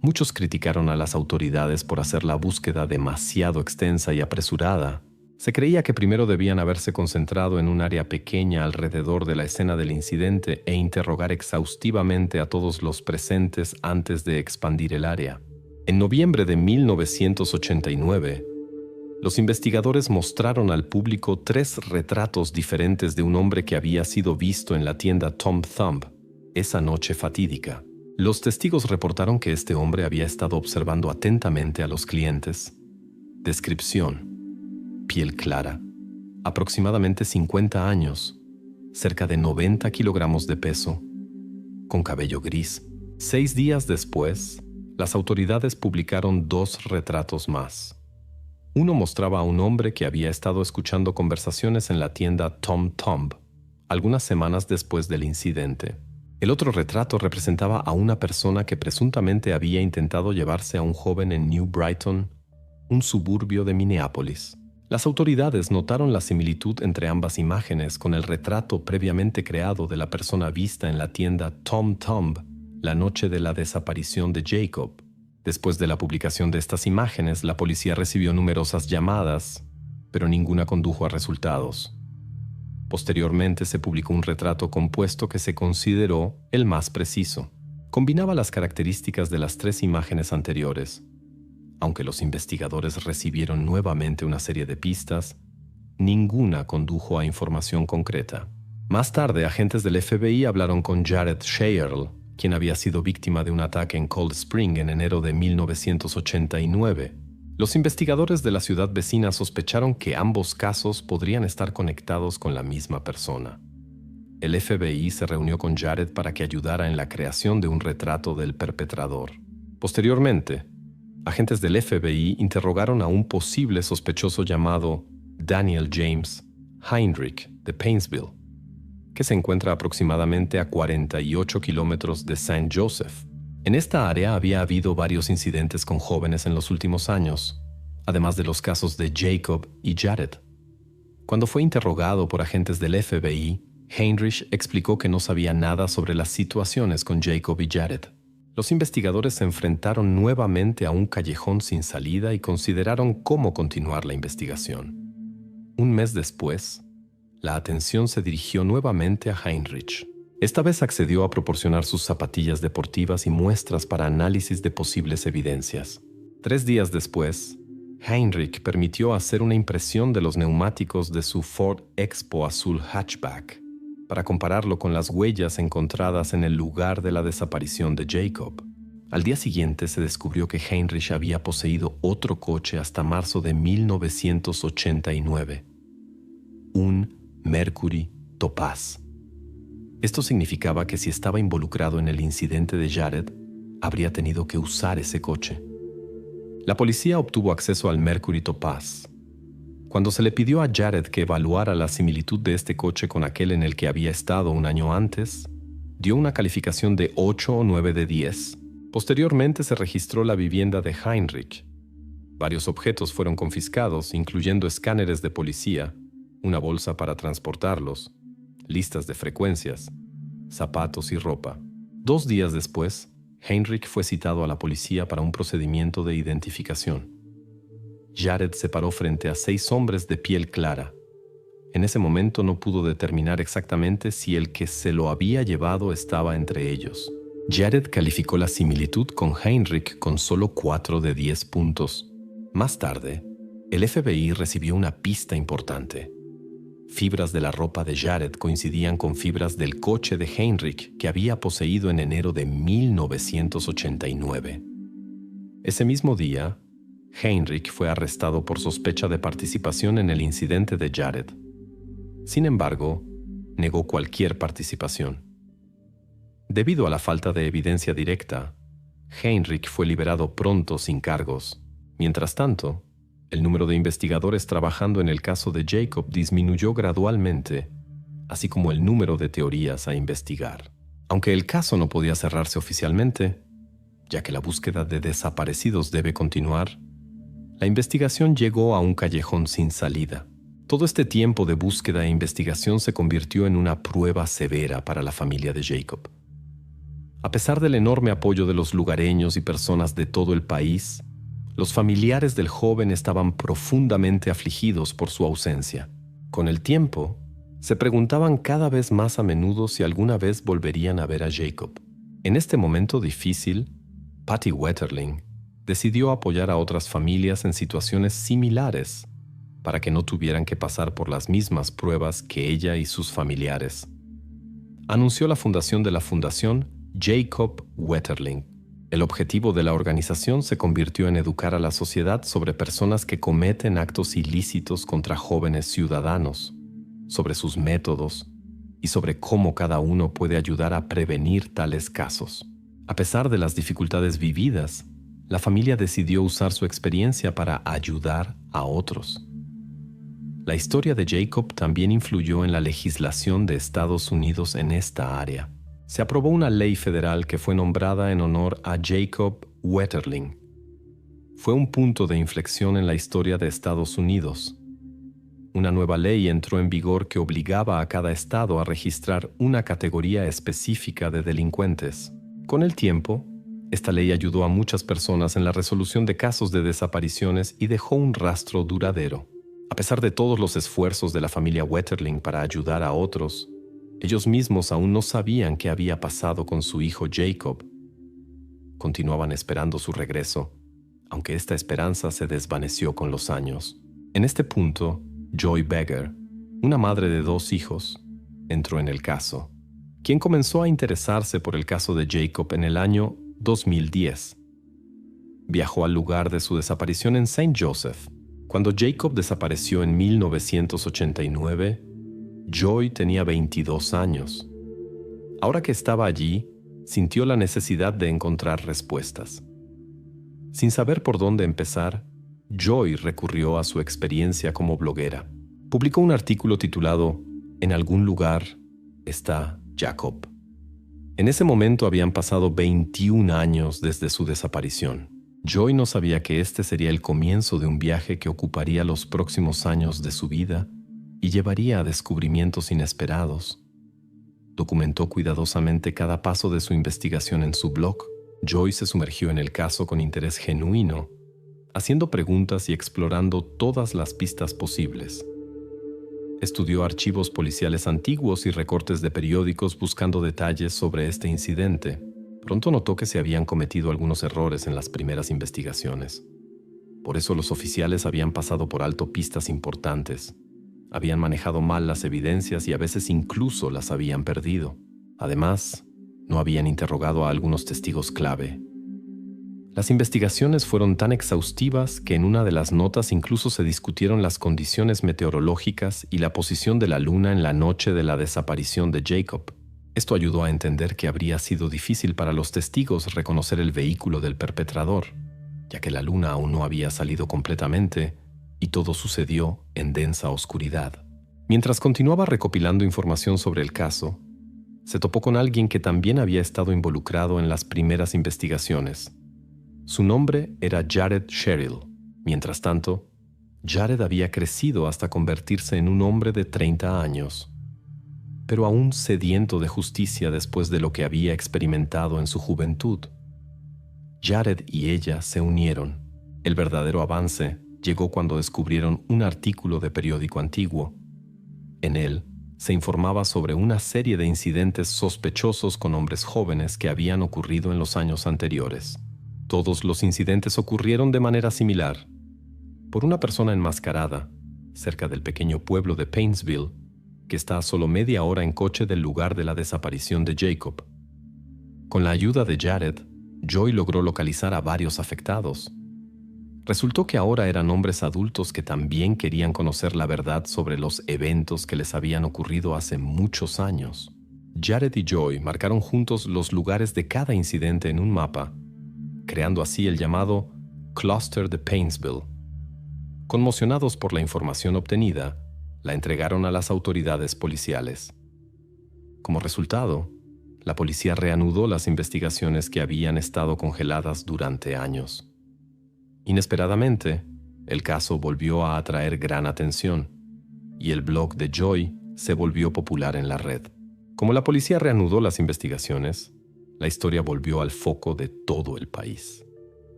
Muchos criticaron a las autoridades por hacer la búsqueda demasiado extensa y apresurada. Se creía que primero debían haberse concentrado en un área pequeña alrededor de la escena del incidente e interrogar exhaustivamente a todos los presentes antes de expandir el área. En noviembre de 1989, los investigadores mostraron al público 3 retratos diferentes de un hombre que había sido visto en la tienda Tom Thumb esa noche fatídica. Los testigos reportaron que este hombre había estado observando atentamente a los clientes. Descripción: piel clara, aproximadamente 50 años, cerca de 90 kilogramos de peso, con cabello gris. 6 días después, las autoridades publicaron 2 retratos más. Uno mostraba a un hombre que había estado escuchando conversaciones en la tienda Tom Thumb algunas semanas después del incidente. El otro retrato representaba a una persona que presuntamente había intentado llevarse a un joven en New Brighton, un suburbio de Minneapolis. Las autoridades notaron la similitud entre ambas imágenes con el retrato previamente creado de la persona vista en la tienda Tom Thumb la noche de la desaparición de Jacob. Después de la publicación de estas imágenes, la policía recibió numerosas llamadas, pero ninguna condujo a resultados. Posteriormente se publicó un retrato compuesto que se consideró el más preciso. Combinaba las características de las 3 imágenes anteriores. Aunque los investigadores recibieron nuevamente una serie de pistas, ninguna condujo a información concreta. Más tarde, agentes del FBI hablaron con Jared Shearl, quien había sido víctima de un ataque en Cold Spring en enero de 1989. Los investigadores de la ciudad vecina sospecharon que ambos casos podrían estar conectados con la misma persona. El FBI se reunió con Jared para que ayudara en la creación de un retrato del perpetrador. Posteriormente, agentes del FBI interrogaron a un posible sospechoso llamado Daniel James Heinrich de Paintsville, que se encuentra aproximadamente a 48 kilómetros de Saint Joseph. En esta área había habido varios incidentes con jóvenes en los últimos años, además de los casos de Jacob y Jared. Cuando fue interrogado por agentes del FBI, Heinrich explicó que no sabía nada sobre las situaciones con Jacob y Jared. Los investigadores se enfrentaron nuevamente a un callejón sin salida y consideraron cómo continuar la investigación. Un mes después, la atención se dirigió nuevamente a Heinrich. Esta vez accedió a proporcionar sus zapatillas deportivas y muestras para análisis de posibles evidencias. 3 días después, Heinrich permitió hacer una impresión de los neumáticos de su Ford Expo azul hatchback para compararlo con las huellas encontradas en el lugar de la desaparición de Jacob. Al día siguiente se descubrió que Heinrich había poseído otro coche hasta marzo de 1989, un Mercury Topaz. Esto significaba que si estaba involucrado en el incidente de Jared, habría tenido que usar ese coche. La policía obtuvo acceso al Mercury Topaz. Cuando se le pidió a Jared que evaluara la similitud de este coche con aquel en el que había estado un año antes, dio una calificación de 8 o 9 de 10. Posteriormente se registró la vivienda de Heinrich. Varios objetos fueron confiscados, incluyendo escáneres de policía, una bolsa para transportarlos, listas de frecuencias, zapatos y ropa. 2 días después, Heinrich fue citado a la policía para un procedimiento de identificación. Jared se paró frente a 6 hombres de piel clara. En ese momento no pudo determinar exactamente si el que se lo había llevado estaba entre ellos. Jared calificó la similitud con Heinrich con solo 4 de 10 puntos. Más tarde, el FBI recibió una pista importante. Fibras de la ropa de Jared coincidían con fibras del coche de Heinrich que había poseído en enero de 1989. Ese mismo día, Heinrich fue arrestado por sospecha de participación en el incidente de Jared. Sin embargo, negó cualquier participación. Debido a la falta de evidencia directa, Heinrich fue liberado pronto sin cargos. Mientras tanto, el número de investigadores trabajando en el caso de Jacob disminuyó gradualmente, así como el número de teorías a investigar. Aunque el caso no podía cerrarse oficialmente, ya que la búsqueda de desaparecidos debe continuar, la investigación llegó a un callejón sin salida. Todo este tiempo de búsqueda e investigación se convirtió en una prueba severa para la familia de Jacob. A pesar del enorme apoyo de los lugareños y personas de todo el país, los familiares del joven estaban profundamente afligidos por su ausencia. Con el tiempo, se preguntaban cada vez más a menudo si alguna vez volverían a ver a Jacob. En este momento difícil, Patty Wetterling decidió apoyar a otras familias en situaciones similares para que no tuvieran que pasar por las mismas pruebas que ella y sus familiares. Anunció la fundación de la Fundación Jacob Wetterling. El objetivo de la organización se convirtió en educar a la sociedad sobre personas que cometen actos ilícitos contra jóvenes ciudadanos, sobre sus métodos y sobre cómo cada uno puede ayudar a prevenir tales casos. A pesar de las dificultades vividas, la familia decidió usar su experiencia para ayudar a otros. La historia de Jacob también influyó en la legislación de Estados Unidos en esta área. Se aprobó una ley federal que fue nombrada en honor a Jacob Wetterling. Fue un punto de inflexión en la historia de Estados Unidos. Una nueva ley entró en vigor que obligaba a cada estado a registrar una categoría específica de delincuentes. Con el tiempo, esta ley ayudó a muchas personas en la resolución de casos de desapariciones y dejó un rastro duradero. A pesar de todos los esfuerzos de la familia Wetterling para ayudar a otros, ellos mismos aún no sabían qué había pasado con su hijo Jacob. Continuaban esperando su regreso, aunque esta esperanza se desvaneció con los años. En este punto, Joy Beggar, una madre de 2 hijos, entró en el caso, quien comenzó a interesarse por el caso de Jacob en el año 2010. Viajó al lugar de su desaparición en St. Joseph. Cuando Jacob desapareció en 1989, Joy tenía 22 años. Ahora que estaba allí, sintió la necesidad de encontrar respuestas. Sin saber por dónde empezar, Joy recurrió a su experiencia como bloguera. Publicó un artículo titulado «En algún lugar está Jacob». En ese momento habían pasado 21 años desde su desaparición. Joy no sabía que este sería el comienzo de un viaje que ocuparía los próximos años de su vida y llevaría a descubrimientos inesperados. Documentó cuidadosamente cada paso de su investigación en su blog. Joy se sumergió en el caso con interés genuino, haciendo preguntas y explorando todas las pistas posibles. Estudió archivos policiales antiguos y recortes de periódicos buscando detalles sobre este incidente. Pronto notó que se habían cometido algunos errores en las primeras investigaciones. Por eso los oficiales habían pasado por alto pistas importantes. Habían manejado mal las evidencias y a veces incluso las habían perdido. Además, no habían interrogado a algunos testigos clave. Las investigaciones fueron tan exhaustivas que en una de las notas incluso se discutieron las condiciones meteorológicas y la posición de la luna en la noche de la desaparición de Jacob. Esto ayudó a entender que habría sido difícil para los testigos reconocer el vehículo del perpetrador, ya que la luna aún no había salido completamente y todo sucedió en densa oscuridad. Mientras continuaba recopilando información sobre el caso, se topó con alguien que también había estado involucrado en las primeras investigaciones. Su nombre era Jared Sherrill. Mientras tanto, Jared había crecido hasta convertirse en un hombre de 30 años, pero aún sediento de justicia después de lo que había experimentado en su juventud. Jared y ella se unieron. El verdadero avance llegó cuando descubrieron un artículo de periódico antiguo. En él se informaba sobre una serie de incidentes sospechosos con hombres jóvenes que habían ocurrido en los años anteriores. Todos los incidentes ocurrieron de manera similar, por una persona enmascarada, cerca del pequeño pueblo de Paintsville, que está a solo media hora en coche del lugar de la desaparición de Jacob. Con la ayuda de Jared, Joy logró localizar a varios afectados. Resultó que ahora eran hombres adultos que también querían conocer la verdad sobre los eventos que les habían ocurrido hace muchos años. Jared y Joy marcaron juntos los lugares de cada incidente en un mapa, creando así el llamado Cluster de Paintsville. Conmocionados por la información obtenida, la entregaron a las autoridades policiales. Como resultado, la policía reanudó las investigaciones que habían estado congeladas durante años. Inesperadamente, el caso volvió a atraer gran atención y el blog de Joy se volvió popular en la red. Como la policía reanudó las investigaciones, la historia volvió al foco de todo el país.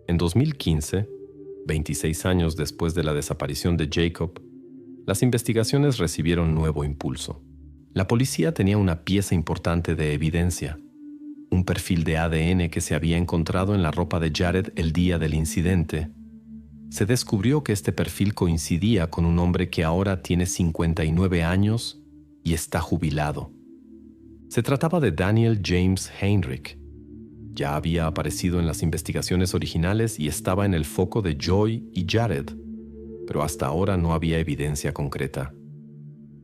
En 2015, 26 años después de la desaparición de Jacob, las investigaciones recibieron nuevo impulso. La policía tenía una pieza importante de evidencia, un perfil de ADN que se había encontrado en la ropa de Jared el día del incidente. Se descubrió que este perfil coincidía con un hombre que ahora tiene 59 años y está jubilado. Se trataba de Daniel James Heinrich. Ya había aparecido en las investigaciones originales y estaba en el foco de Joy y Jared, pero hasta ahora no había evidencia concreta.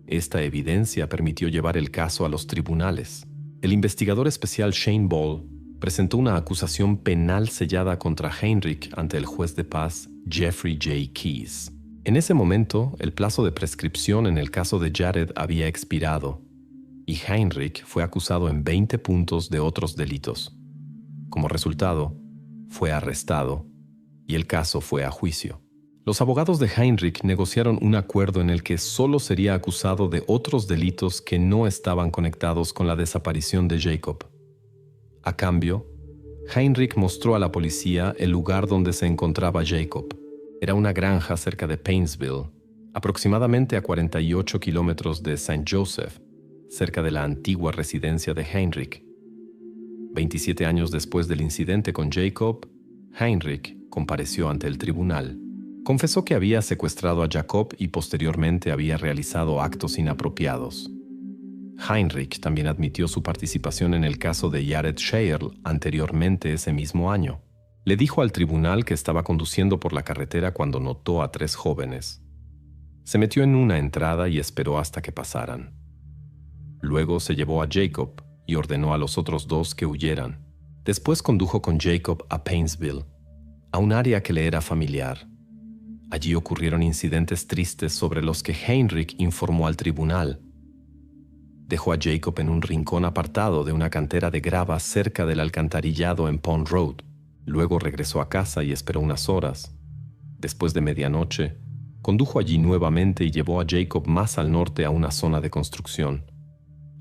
Esta evidencia permitió llevar el caso a los tribunales. El investigador especial Shane Ball presentó una acusación penal sellada contra Heinrich ante el juez de paz Jeffrey J. Keyes. En ese momento, el plazo de prescripción en el caso de Jared había expirado y Heinrich fue acusado en 20 puntos de otros delitos. Como resultado, fue arrestado y el caso fue a juicio. Los abogados de Heinrich negociaron un acuerdo en el que solo sería acusado de otros delitos que no estaban conectados con la desaparición de Jacob. A cambio, Heinrich mostró a la policía el lugar donde se encontraba Jacob. Era una granja cerca de Paintsville, aproximadamente a 48 kilómetros de St. Joseph, cerca de la antigua residencia de Heinrich. 27 años después del incidente con Jacob, Heinrich compareció ante el tribunal. Confesó que había secuestrado a Jacob y posteriormente había realizado actos inapropiados. Heinrich también admitió su participación en el caso de Jared Sherrill anteriormente ese mismo año. Le dijo al tribunal que estaba conduciendo por la carretera cuando notó a 3 jóvenes. Se metió en una entrada y esperó hasta que pasaran. Luego se llevó a Jacob y ordenó a los otros 2 que huyeran. Después condujo con Jacob a Paintsville, a un área que le era familiar. Allí ocurrieron incidentes tristes sobre los que Heinrich informó al tribunal. Dejó a Jacob en un rincón apartado de una cantera de grava cerca del alcantarillado en Pond Road. Luego regresó a casa y esperó unas horas. Después de medianoche, condujo allí nuevamente y llevó a Jacob más al norte a una zona de construcción.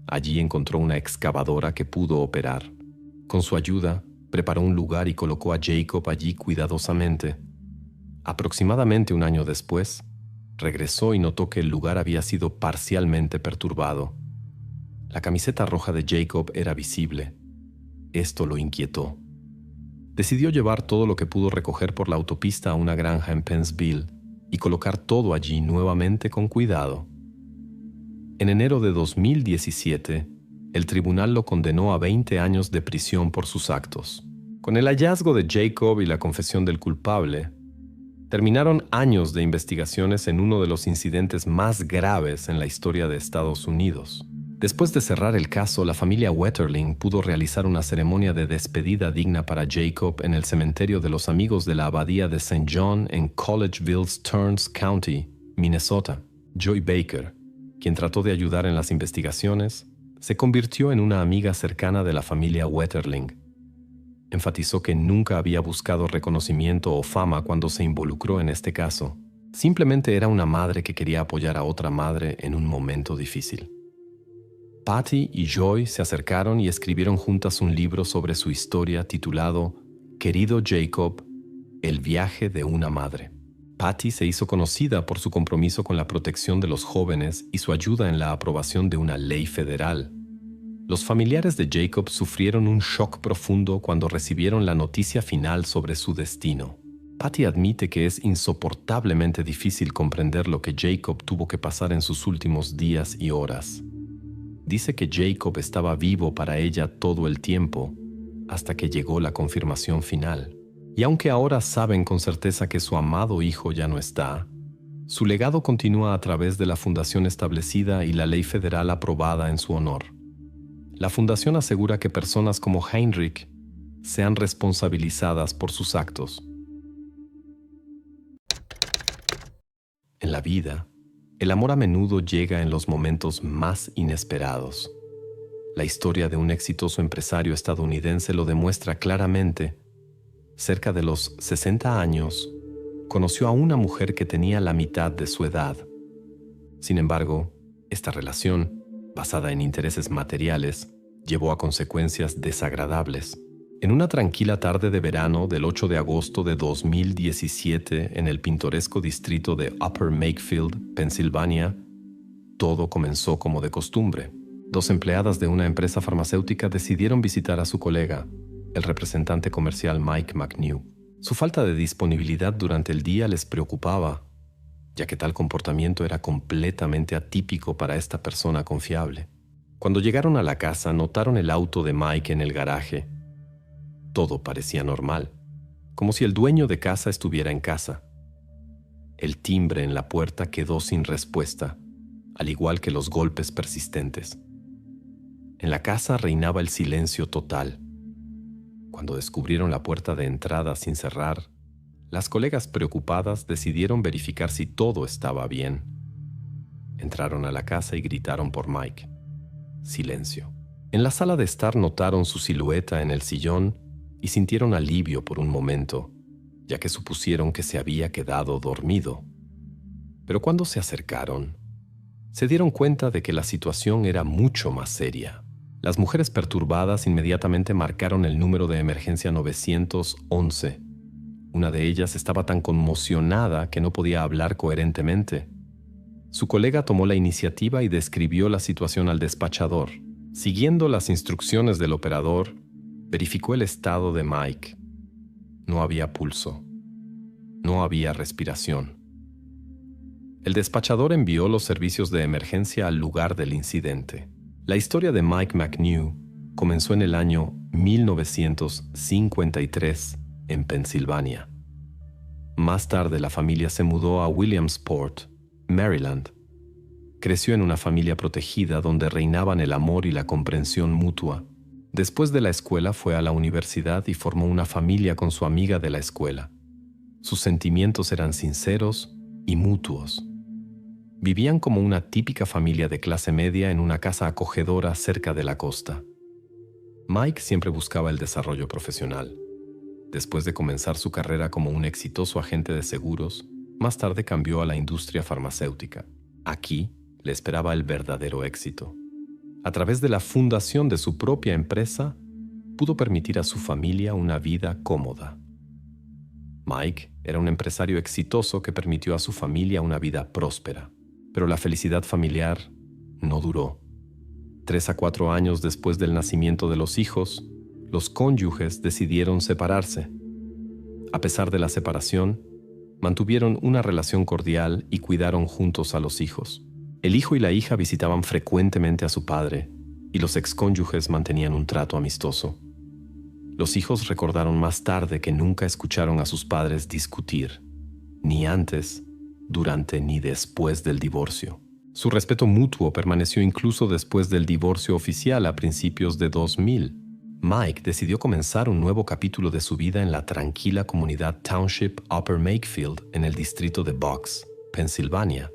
Allí encontró una excavadora que pudo operar. Con su ayuda, preparó un lugar y colocó a Jacob allí cuidadosamente. Aproximadamente un año después, regresó y notó que el lugar había sido parcialmente perturbado. La camiseta roja de Jacob era visible. Esto lo inquietó. Decidió llevar todo lo que pudo recoger por la autopista a una granja en Paintsville y colocar todo allí nuevamente con cuidado. En enero de 2017, el tribunal lo condenó a 20 años de prisión por sus actos. Con el hallazgo de Jacob y la confesión del culpable, terminaron años de investigaciones en uno de los incidentes más graves en la historia de Estados Unidos. Después de cerrar el caso, la familia Wetterling pudo realizar una ceremonia de despedida digna para Jacob en el cementerio de los amigos de la abadía de St. John en Collegeville, Stearns County, Minnesota. Joy Baker, quien trató de ayudar en las investigaciones, se convirtió en una amiga cercana de la familia Wetterling. Enfatizó que nunca había buscado reconocimiento o fama cuando se involucró en este caso. Simplemente era una madre que quería apoyar a otra madre en un momento difícil. Patty y Joy se acercaron y escribieron juntas un libro sobre su historia titulado Querido Jacob, el viaje de una madre. Patty se hizo conocida por su compromiso con la protección de los jóvenes y su ayuda en la aprobación de una ley federal. Los familiares de Jacob sufrieron un shock profundo cuando recibieron la noticia final sobre su destino. Patty admite que es insoportablemente difícil comprender lo que Jacob tuvo que pasar en sus últimos días y horas. Dice que Jacob estaba vivo para ella todo el tiempo, hasta que llegó la confirmación final. Y aunque ahora saben con certeza que su amado hijo ya no está, su legado continúa a través de la fundación establecida y la ley federal aprobada en su honor. La fundación asegura que personas como Heinrich sean responsabilizadas por sus actos. En la vida, el amor a menudo llega en los momentos más inesperados. La historia de un exitoso empresario estadounidense lo demuestra claramente. Cerca de los 60 años, conoció a una mujer que tenía la mitad de su edad. Sin embargo, esta relación, basada en intereses materiales, llevó a consecuencias desagradables. En una tranquila tarde de verano del 8 de agosto de 2017 en el pintoresco distrito de Upper Makefield, Pensilvania, todo comenzó como de costumbre. Dos empleadas de una empresa farmacéutica decidieron visitar a su colega, el representante comercial Mike McNew. Su falta de disponibilidad durante el día les preocupaba, ya que tal comportamiento era completamente atípico para esta persona confiable. Cuando llegaron a la casa, notaron el auto de Mike en el garaje. Todo parecía normal, como si el dueño de casa estuviera en casa. El timbre en la puerta quedó sin respuesta, al igual que los golpes persistentes. En la casa reinaba el silencio total. Cuando descubrieron la puerta de entrada sin cerrar, las colegas preocupadas decidieron verificar si todo estaba bien. Entraron a la casa y gritaron por Mike. Silencio. En la sala de estar notaron su silueta en el sillón y sintieron alivio por un momento, ya que supusieron que se había quedado dormido. Pero cuando se acercaron, se dieron cuenta de que la situación era mucho más seria. Las mujeres perturbadas inmediatamente marcaron el número de emergencia 911. Una de ellas estaba tan conmocionada que no podía hablar coherentemente. Su colega tomó la iniciativa y describió la situación al despachador. Siguiendo las instrucciones del operador, verificó el estado de Mike. No había pulso. No había respiración. El despachador envió los servicios de emergencia al lugar del incidente. La historia de Mike McNew comenzó en el año 1953 en Pensilvania. Más tarde la familia se mudó a Williamsport, Maryland. Creció en una familia protegida donde reinaban el amor y la comprensión mutua. Después de la escuela fue a la universidad y formó una familia con su amiga de la escuela. Sus sentimientos eran sinceros y mutuos. Vivían como una típica familia de clase media en una casa acogedora cerca de la costa. Mike siempre buscaba el desarrollo profesional. Después de comenzar su carrera como un exitoso agente de seguros, más tarde cambió a la industria farmacéutica. Aquí le esperaba el verdadero éxito. A través de la fundación de su propia empresa, pudo permitir a su familia una vida cómoda. Mike era un empresario exitoso que permitió a su familia una vida próspera. Pero la felicidad familiar no duró. 3 a 4 años después del nacimiento de los hijos, los cónyuges decidieron separarse. A pesar de la separación, mantuvieron una relación cordial y cuidaron juntos a los hijos. El hijo y la hija visitaban frecuentemente a su padre y los excónyuges mantenían un trato amistoso. Los hijos recordaron más tarde que nunca escucharon a sus padres discutir, ni antes, durante ni después del divorcio. Su respeto mutuo permaneció incluso después del divorcio oficial a principios de 2000. Mike decidió comenzar un nuevo capítulo de su vida en la tranquila comunidad Township Upper Makefield en el distrito de Bucks, Pensilvania,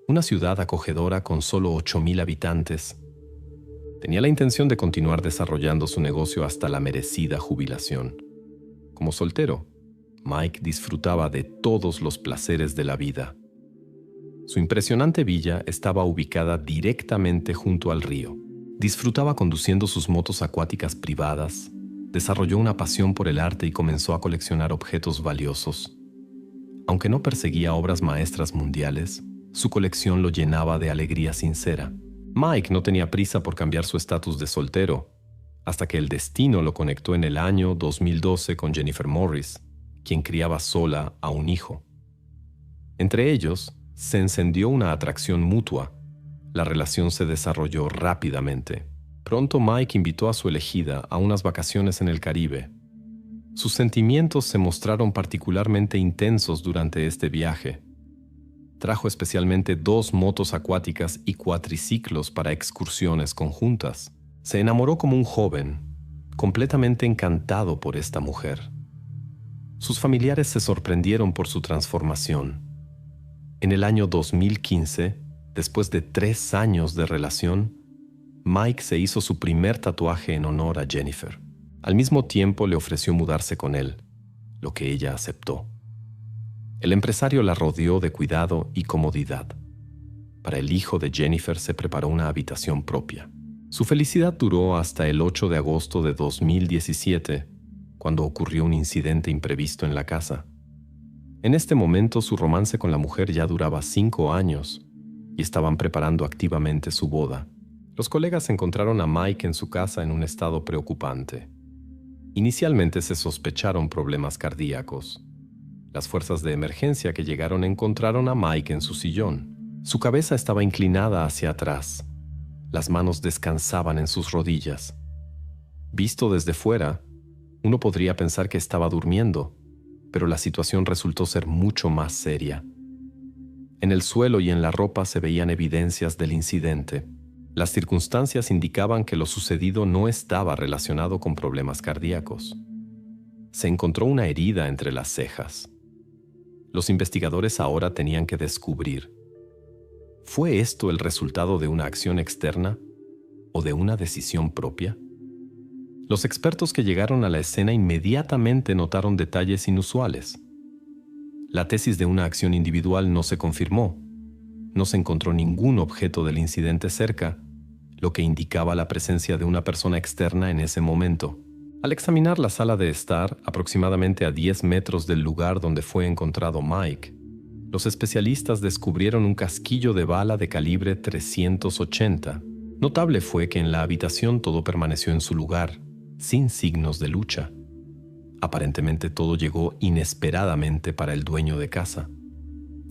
una ciudad acogedora con solo 8,000 habitantes. Tenía la intención de continuar desarrollando su negocio hasta la merecida jubilación. Como soltero, Mike disfrutaba de todos los placeres de la vida. Su impresionante villa estaba ubicada directamente junto al río. Disfrutaba conduciendo sus motos acuáticas privadas, desarrolló una pasión por el arte y comenzó a coleccionar objetos valiosos. Aunque no perseguía obras maestras mundiales, su colección lo llenaba de alegría sincera. Mike no tenía prisa por cambiar su estatus de soltero, hasta que el destino lo conectó en el año 2012 con Jennifer Morris, quien criaba sola a un hijo. Entre ellos, se encendió una atracción mutua. La relación se desarrolló rápidamente. Pronto Mike invitó a su elegida a unas vacaciones en el Caribe. Sus sentimientos se mostraron particularmente intensos durante este viaje. Trajo especialmente 2 motos acuáticas y cuatriciclos para excursiones conjuntas. Se enamoró como un joven, completamente encantado por esta mujer. Sus familiares se sorprendieron por su transformación. En el año 2015, después de 3 años de relación, Mike se hizo su primer tatuaje en honor a Jennifer. Al mismo tiempo le ofreció mudarse con él, lo que ella aceptó. El empresario la rodeó de cuidado y comodidad. Para el hijo de Jennifer se preparó una habitación propia. Su felicidad duró hasta el 8 de agosto de 2017, cuando ocurrió un incidente imprevisto en la casa. En este momento su romance con la mujer ya duraba 5 años y estaban preparando activamente su boda. Los colegas encontraron a Mike en su casa en un estado preocupante. Inicialmente se sospecharon problemas cardíacos. Las fuerzas de emergencia que llegaron encontraron a Mike en su sillón. Su cabeza estaba inclinada hacia atrás. Las manos descansaban en sus rodillas. Visto desde fuera, uno podría pensar que estaba durmiendo, pero la situación resultó ser mucho más seria. En el suelo y en la ropa se veían evidencias del incidente. Las circunstancias indicaban que lo sucedido no estaba relacionado con problemas cardíacos. Se encontró una herida entre las cejas. Los investigadores ahora tenían que descubrir: ¿fue esto el resultado de una acción externa o de una decisión propia? Los expertos que llegaron a la escena inmediatamente notaron detalles inusuales. La tesis de una acción individual no se confirmó. No se encontró ningún objeto del incidente cerca, lo que indicaba la presencia de una persona externa en ese momento. Al examinar la sala de estar, aproximadamente a 10 metros del lugar donde fue encontrado Mike, los especialistas descubrieron un casquillo de bala de calibre .380. Notable fue que en la habitación todo permaneció en su lugar, sin signos de lucha. Aparentemente todo llegó inesperadamente para el dueño de casa.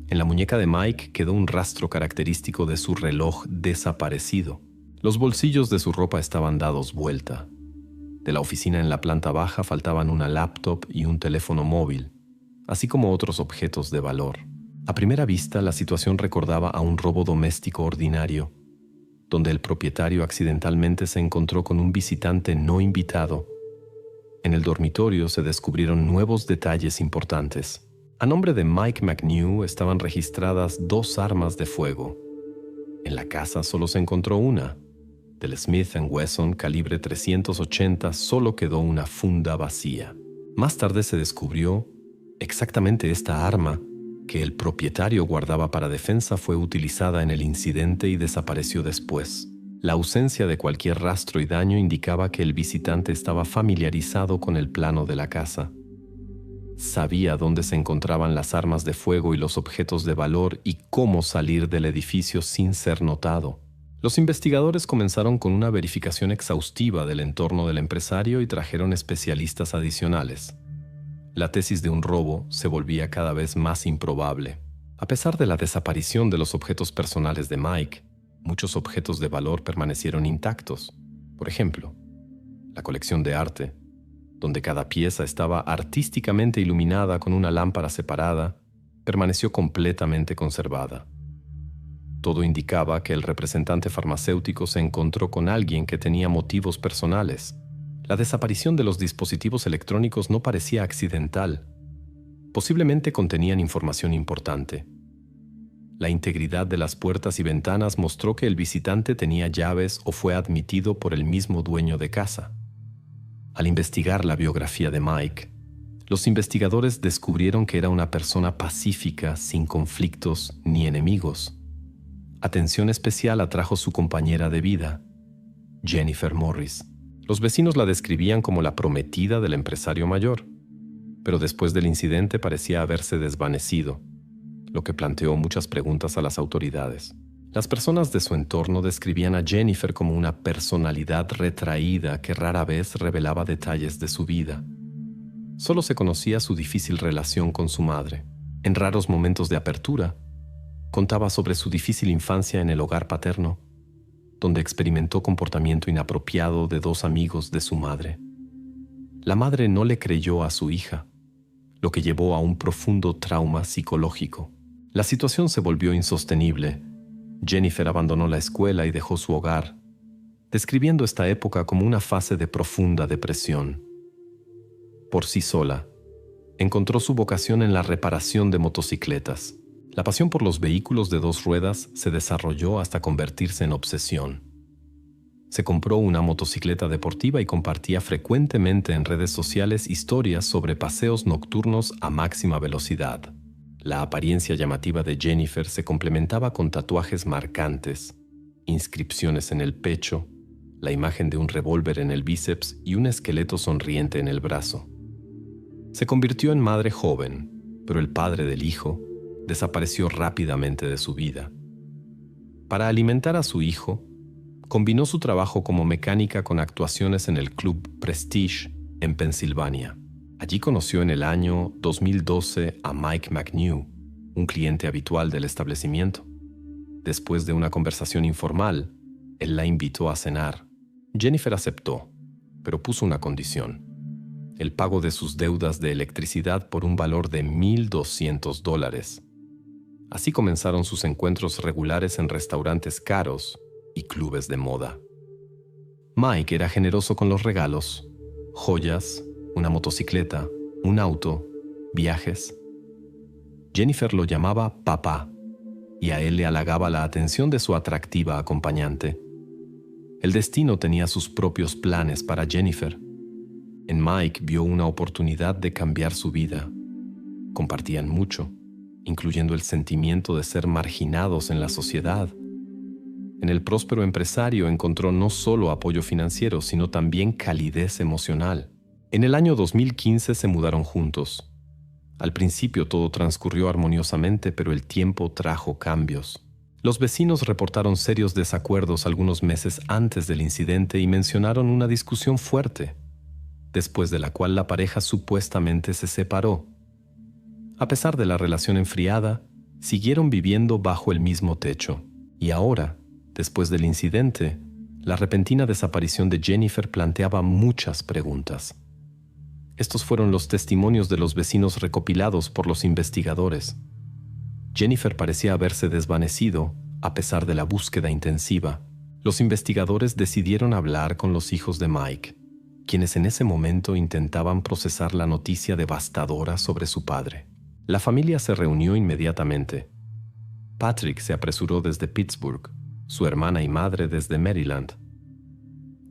En la muñeca de Mike quedó un rastro característico de su reloj desaparecido. Los bolsillos de su ropa estaban dados vuelta. De la oficina en la planta baja faltaban una laptop y un teléfono móvil, así como otros objetos de valor. A primera vista, la situación recordaba a un robo doméstico ordinario, donde el propietario accidentalmente se encontró con un visitante no invitado. En el dormitorio se descubrieron nuevos detalles importantes. A nombre de Mike McNew estaban registradas 2 armas de fuego. En la casa solo se encontró una. Del Smith & Wesson calibre 380 solo quedó una funda vacía. Más tarde se descubrió exactamente esta arma que el propietario guardaba para defensa fue utilizada en el incidente y desapareció después. La ausencia de cualquier rastro y daño indicaba que el visitante estaba familiarizado con el plano de la casa. Sabía dónde se encontraban las armas de fuego y los objetos de valor y cómo salir del edificio sin ser notado. Los investigadores comenzaron con una verificación exhaustiva del entorno del empresario y trajeron especialistas adicionales. La tesis de un robo se volvía cada vez más improbable. A pesar de la desaparición de los objetos personales de Mike, muchos objetos de valor permanecieron intactos. Por ejemplo, la colección de arte, donde cada pieza estaba artísticamente iluminada con una lámpara separada, permaneció completamente conservada. Todo indicaba que el representante farmacéutico se encontró con alguien que tenía motivos personales. La desaparición de los dispositivos electrónicos no parecía accidental. Posiblemente contenían información importante. La integridad de las puertas y ventanas mostró que el visitante tenía llaves o fue admitido por el mismo dueño de casa. Al investigar la biografía de Mike, los investigadores descubrieron que era una persona pacífica, sin conflictos ni enemigos. Atención especial atrajo su compañera de vida, Jennifer Morris. Los vecinos la describían como la prometida del empresario mayor, pero después del incidente parecía haberse desvanecido, lo que planteó muchas preguntas a las autoridades. Las personas de su entorno describían a Jennifer como una personalidad retraída que rara vez revelaba detalles de su vida. Solo se conocía su difícil relación con su madre. En raros momentos de apertura, contaba sobre su difícil infancia en el hogar paterno, donde experimentó comportamiento inapropiado de 2 amigos de su madre. La madre no le creyó a su hija, lo que llevó a un profundo trauma psicológico. La situación se volvió insostenible. Jennifer abandonó la escuela y dejó su hogar, describiendo esta época como una fase de profunda depresión. Por sí sola, encontró su vocación en la reparación de motocicletas. La pasión por los vehículos de 2 ruedas se desarrolló hasta convertirse en obsesión. Se compró una motocicleta deportiva y compartía frecuentemente en redes sociales historias sobre paseos nocturnos a máxima velocidad. La apariencia llamativa de Jennifer se complementaba con tatuajes marcantes, inscripciones en el pecho, la imagen de un revólver en el bíceps y un esqueleto sonriente en el brazo. Se convirtió en madre joven, pero el padre del hijo desapareció rápidamente de su vida. Para alimentar a su hijo, combinó su trabajo como mecánica con actuaciones en el Club Prestige en Pensilvania. Allí conoció en el año 2012 a Mike McNew, un cliente habitual del establecimiento. Después de una conversación informal, él la invitó a cenar. Jennifer aceptó, pero puso una condición: el pago de sus deudas de electricidad por un valor de $1,200. Así comenzaron sus encuentros regulares en restaurantes caros y clubes de moda. Mike era generoso con los regalos: joyas, una motocicleta, un auto, viajes. Jennifer lo llamaba papá, y a él le halagaba la atención de su atractiva acompañante. El destino tenía sus propios planes para Jennifer. En Mike vio una oportunidad de cambiar su vida. Compartían mucho, incluyendo el sentimiento de ser marginados en la sociedad. En el próspero empresario encontró no solo apoyo financiero, sino también calidez emocional. En el año 2015 se mudaron juntos. Al principio todo transcurrió armoniosamente, pero el tiempo trajo cambios. Los vecinos reportaron serios desacuerdos algunos meses antes del incidente y mencionaron una discusión fuerte, después de la cual la pareja supuestamente se separó. A pesar de la relación enfriada, siguieron viviendo bajo el mismo techo. Y ahora, después del incidente, la repentina desaparición de Jennifer planteaba muchas preguntas. Estos fueron los testimonios de los vecinos recopilados por los investigadores. Jennifer parecía haberse desvanecido a pesar de la búsqueda intensiva. Los investigadores decidieron hablar con los hijos de Mike, quienes en ese momento intentaban procesar la noticia devastadora sobre su padre. La familia se reunió inmediatamente. Patrick se apresuró desde Pittsburgh, su hermana y madre desde Maryland.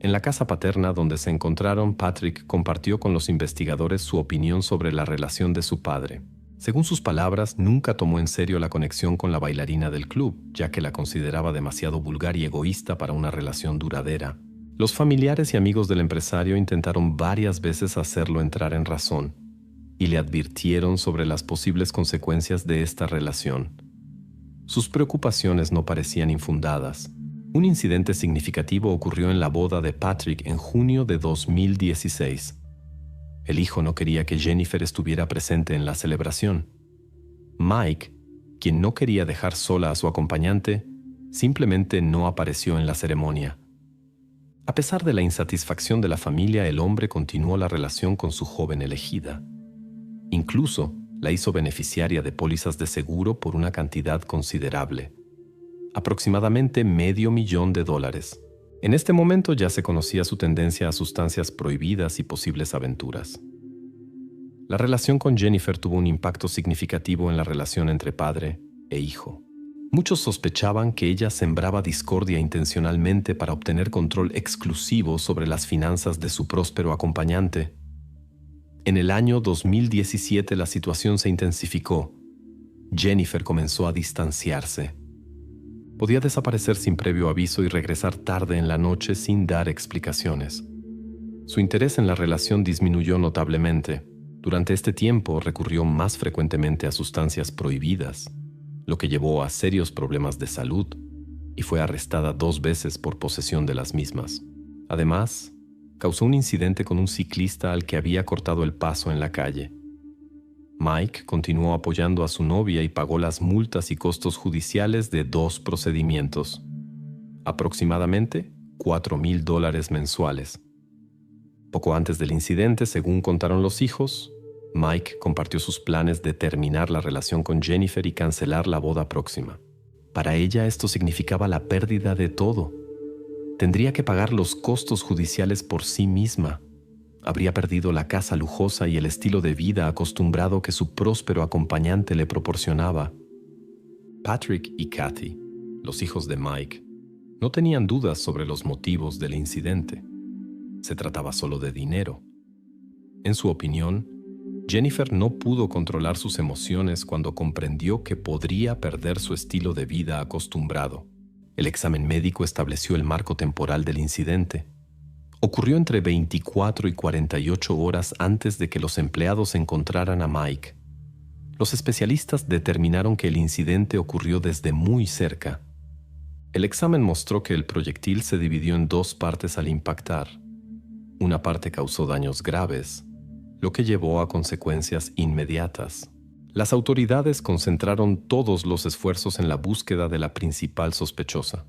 En la casa paterna donde se encontraron, Patrick compartió con los investigadores su opinión sobre la relación de su padre. Según sus palabras, nunca tomó en serio la conexión con la bailarina del club, ya que la consideraba demasiado vulgar y egoísta para una relación duradera. Los familiares y amigos del empresario intentaron varias veces hacerlo entrar en razón y le advirtieron sobre las posibles consecuencias de esta relación. Sus preocupaciones no parecían infundadas. Un incidente significativo ocurrió en la boda de Patrick en junio de 2016. El hijo no quería que Jennifer estuviera presente en la celebración. Mike, quien no quería dejar sola a su acompañante, simplemente no apareció en la ceremonia. A pesar de la insatisfacción de la familia, el hombre continuó la relación con su joven elegida. Incluso la hizo beneficiaria de pólizas de seguro por una cantidad considerable. aproximadamente $500,000. En este momento ya se conocía su tendencia a sustancias prohibidas y posibles aventuras. La relación con Jennifer tuvo un impacto significativo en la relación entre padre e hijo. Muchos sospechaban que ella sembraba discordia intencionalmente para obtener control exclusivo sobre las finanzas de su próspero acompañante. En el año 2017 la situación se intensificó. Jennifer comenzó a distanciarse. Podía desaparecer sin previo aviso y regresar tarde en la noche sin dar explicaciones. Su interés en la relación disminuyó notablemente. Durante este tiempo recurrió más frecuentemente a sustancias prohibidas, lo que llevó a serios problemas de salud, y fue arrestada 2 veces por posesión de las mismas. Además, causó un incidente con un ciclista al que había cortado el paso en la calle. Mike continuó apoyando a su novia y pagó las multas y costos judiciales de 2 procedimientos, aproximadamente $4,000 mensuales. Poco antes del incidente, según contaron los hijos, Mike compartió sus planes de terminar la relación con Jennifer y cancelar la boda próxima. Para ella esto significaba la pérdida de todo. Tendría que pagar los costos judiciales por sí misma. Habría perdido la casa lujosa y el estilo de vida acostumbrado que su próspero acompañante le proporcionaba. Patrick y Kathy, los hijos de Mike, no tenían dudas sobre los motivos del incidente. Se trataba solo de dinero. En su opinión, Jennifer no pudo controlar sus emociones cuando comprendió que podría perder su estilo de vida acostumbrado. El examen médico estableció el marco temporal del incidente. Ocurrió entre 24 y 48 horas antes de que los empleados encontraran a Mike. Los especialistas determinaron que el incidente ocurrió desde muy cerca. El examen mostró que el proyectil se dividió en 2 partes al impactar. Una parte causó daños graves, lo que llevó a consecuencias inmediatas. Las autoridades concentraron todos los esfuerzos en la búsqueda de la principal sospechosa,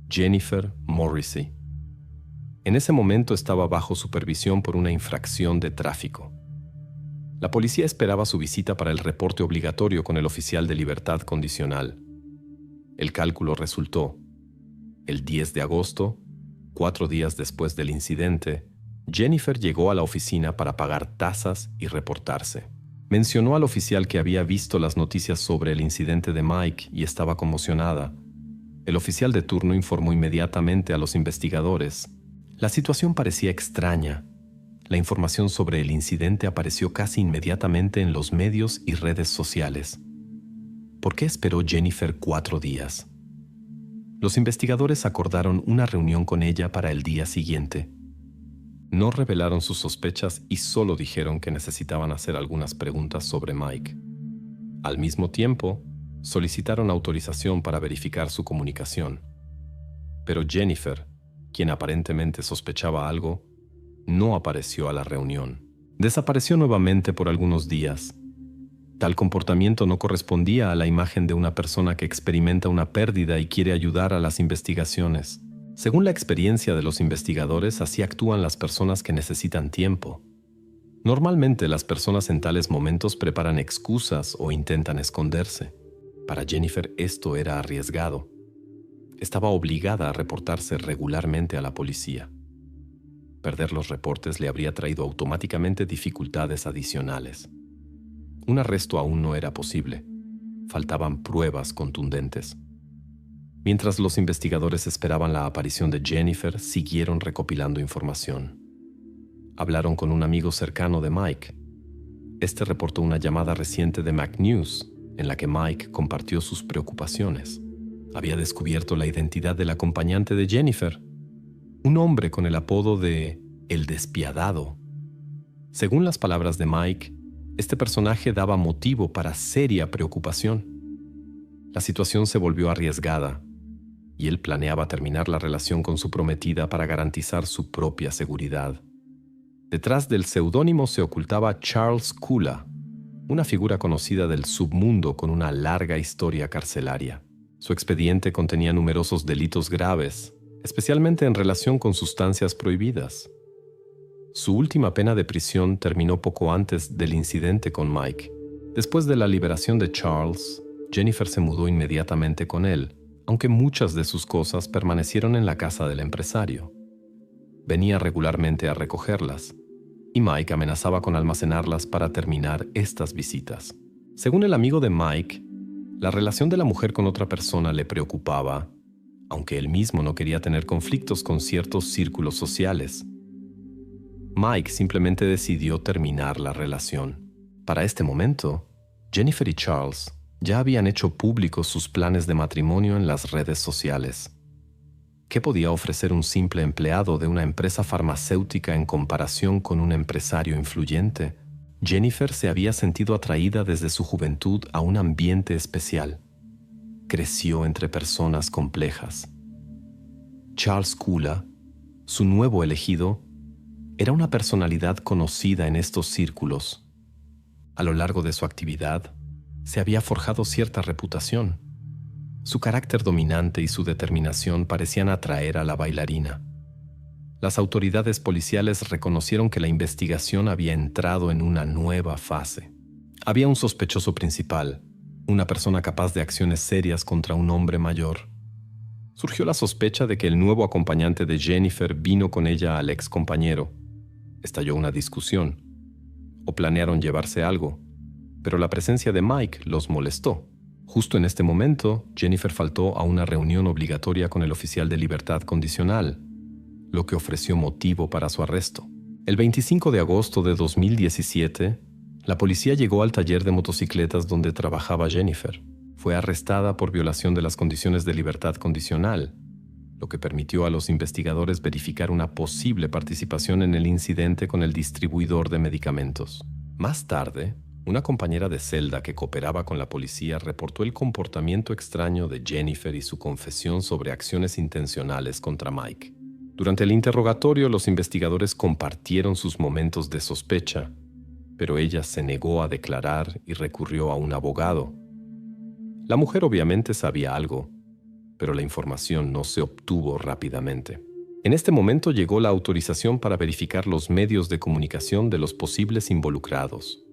Jennifer Morrissey. En ese momento estaba bajo supervisión por una infracción de tráfico. La policía esperaba su visita para el reporte obligatorio con el oficial de libertad condicional. El cálculo resultó: el 10 de agosto, 4 días después del incidente, Jennifer llegó a la oficina para pagar tasas y reportarse. Mencionó al oficial que había visto las noticias sobre el incidente de Mike y estaba conmocionada. El oficial de turno informó inmediatamente a los investigadores. La situación parecía extraña. La información sobre el incidente apareció casi inmediatamente en los medios y redes sociales. ¿Por qué esperó Jennifer 4 días? Los investigadores acordaron una reunión con ella para el día siguiente. No revelaron sus sospechas y solo dijeron que necesitaban hacer algunas preguntas sobre Mike. Al mismo tiempo, solicitaron autorización para verificar su comunicación. Pero Jennifer, quien aparentemente sospechaba algo, no apareció a la reunión. Desapareció nuevamente por algunos días. Tal comportamiento no correspondía a la imagen de una persona que experimenta una pérdida y quiere ayudar a las investigaciones. Según la experiencia de los investigadores, así actúan las personas que necesitan tiempo. Normalmente las personas en tales momentos preparan excusas o intentan esconderse. Para Jennifer esto era arriesgado. Estaba obligada a reportarse regularmente a la policía. Perder los reportes le habría traído automáticamente dificultades adicionales. Un arresto aún no era posible. Faltaban pruebas contundentes. Mientras los investigadores esperaban la aparición de Jennifer, siguieron recopilando información. Hablaron con un amigo cercano de Mike. Este reportó una llamada reciente de McNews, en la que Mike compartió sus preocupaciones. Había descubierto la identidad del acompañante de Jennifer, un hombre con el apodo de El Despiadado. Según las palabras de Mike, este personaje daba motivo para seria preocupación. La situación se volvió arriesgada, y él planeaba terminar la relación con su prometida para garantizar su propia seguridad. Detrás del seudónimo se ocultaba Charles Kula, una figura conocida del submundo con una larga historia carcelaria. Su expediente contenía numerosos delitos graves, especialmente en relación con sustancias prohibidas. Su última pena de prisión terminó poco antes del incidente con Mike. Después de la liberación de Charles, Jennifer se mudó inmediatamente con él, aunque muchas de sus cosas permanecieron en la casa del empresario. Venía regularmente a recogerlas, y Mike amenazaba con almacenarlas para terminar estas visitas. Según el amigo de Mike, la relación de la mujer con otra persona le preocupaba, aunque él mismo no quería tener conflictos con ciertos círculos sociales. Mike simplemente decidió terminar la relación. Para este momento, Jennifer y Charles ya habían hecho públicos sus planes de matrimonio en las redes sociales. ¿Qué podía ofrecer un simple empleado de una empresa farmacéutica en comparación con un empresario influyente? Jennifer se había sentido atraída desde su juventud a un ambiente especial. Creció entre personas complejas. Charles Kula, su nuevo elegido, era una personalidad conocida en estos círculos. A lo largo de su actividad, se había forjado cierta reputación. Su carácter dominante y su determinación parecían atraer a la bailarina. Las autoridades policiales reconocieron que la investigación había entrado en una nueva fase. Había un sospechoso principal, una persona capaz de acciones serias contra un hombre mayor. Surgió la sospecha de que el nuevo acompañante de Jennifer vino con ella al ex compañero. Estalló una discusión, o planearon llevarse algo, pero la presencia de Mike los molestó. Justo en este momento, Jennifer faltó a una reunión obligatoria con el oficial de libertad condicional, lo que ofreció motivo para su arresto. El 25 de agosto de 2017, la policía llegó al taller de motocicletas donde trabajaba Jennifer. Fue arrestada por violación de las condiciones de libertad condicional, lo que permitió a los investigadores verificar una posible participación en el incidente con el distribuidor de medicamentos. Más tarde, una compañera de celda que cooperaba con la policía reportó el comportamiento extraño de Jennifer y su confesión sobre acciones intencionales contra Mike. Durante el interrogatorio, los investigadores compartieron sus momentos de sospecha, pero ella se negó a declarar y recurrió a un abogado. La mujer obviamente sabía algo, pero la información no se obtuvo rápidamente. En este momento llegó la autorización para verificar los medios de comunicación de los posibles involucrados.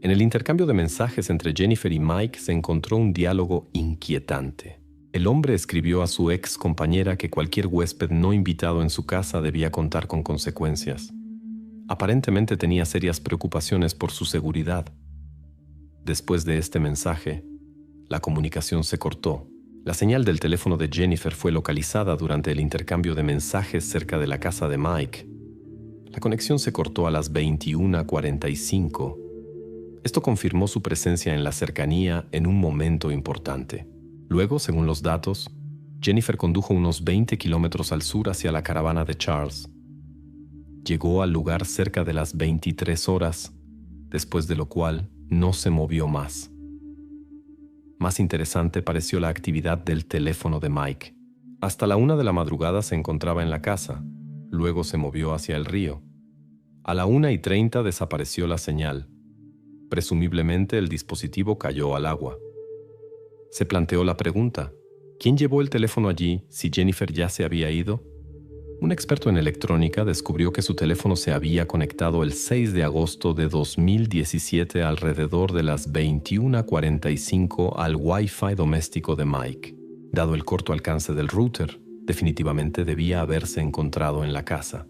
En el intercambio de mensajes entre Jennifer y Mike se encontró un diálogo inquietante. El hombre escribió a su ex compañera que cualquier huésped no invitado en su casa debía contar con consecuencias. Aparentemente tenía serias preocupaciones por su seguridad. Después de este mensaje, la comunicación se cortó. La señal del teléfono de Jennifer fue localizada durante el intercambio de mensajes cerca de la casa de Mike. La conexión se cortó a las 21:45. Esto confirmó su presencia en la cercanía en un momento importante. Luego, según los datos, Jennifer condujo unos 20 kilómetros al sur hacia la caravana de Charles. Llegó al lugar cerca de las 23 horas, después de lo cual no se movió más. Más interesante pareció la actividad del teléfono de Mike. Hasta la 1 de la madrugada se encontraba en la casa, luego se movió hacia el río. A la 1:30 desapareció la señal. Presumiblemente el dispositivo cayó al agua. Se planteó la pregunta, ¿quién llevó el teléfono allí si Jennifer ya se había ido? Un experto en electrónica descubrió que su teléfono se había conectado el 6 de agosto de 2017 alrededor de las 21:45 al Wi-Fi doméstico de Mike. Dado el corto alcance del router, definitivamente debía haberse encontrado en la casa.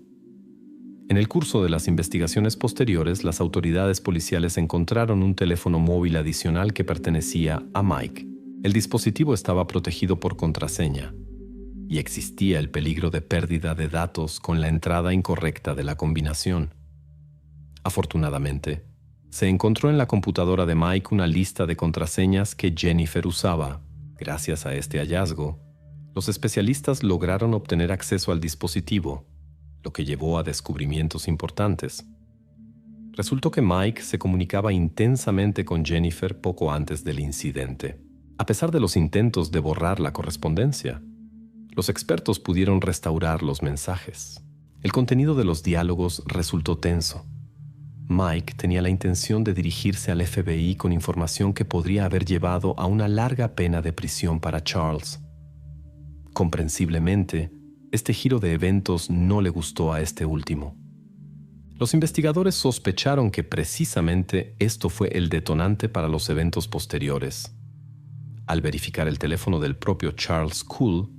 En el curso de las investigaciones posteriores, las autoridades policiales encontraron un teléfono móvil adicional que pertenecía a Mike. El dispositivo estaba protegido por contraseña y existía el peligro de pérdida de datos con la entrada incorrecta de la combinación. Afortunadamente, se encontró en la computadora de Mike una lista de contraseñas que Jennifer usaba. Gracias a este hallazgo, los especialistas lograron obtener acceso al dispositivo, lo que llevó a descubrimientos importantes. Resultó que Mike se comunicaba intensamente con Jennifer poco antes del incidente. A pesar de los intentos de borrar la correspondencia, los expertos pudieron restaurar los mensajes. El contenido de los diálogos resultó tenso. Mike tenía la intención de dirigirse al FBI con información que podría haber llevado a una larga pena de prisión para Charles. Comprensiblemente, este giro de eventos no le gustó a este último. Los investigadores sospecharon que precisamente esto fue el detonante para los eventos posteriores. Al verificar el teléfono del propio Charles Kuhl,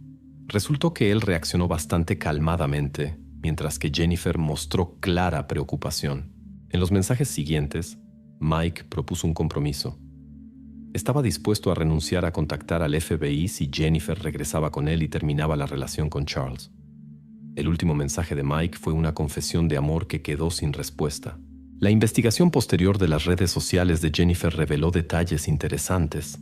resultó que él reaccionó bastante calmadamente, mientras que Jennifer mostró clara preocupación. En los mensajes siguientes, Mike propuso un compromiso. Estaba dispuesto a renunciar a contactar al FBI si Jennifer regresaba con él y terminaba la relación con Charles. El último mensaje de Mike fue una confesión de amor que quedó sin respuesta. La investigación posterior de las redes sociales de Jennifer reveló detalles interesantes.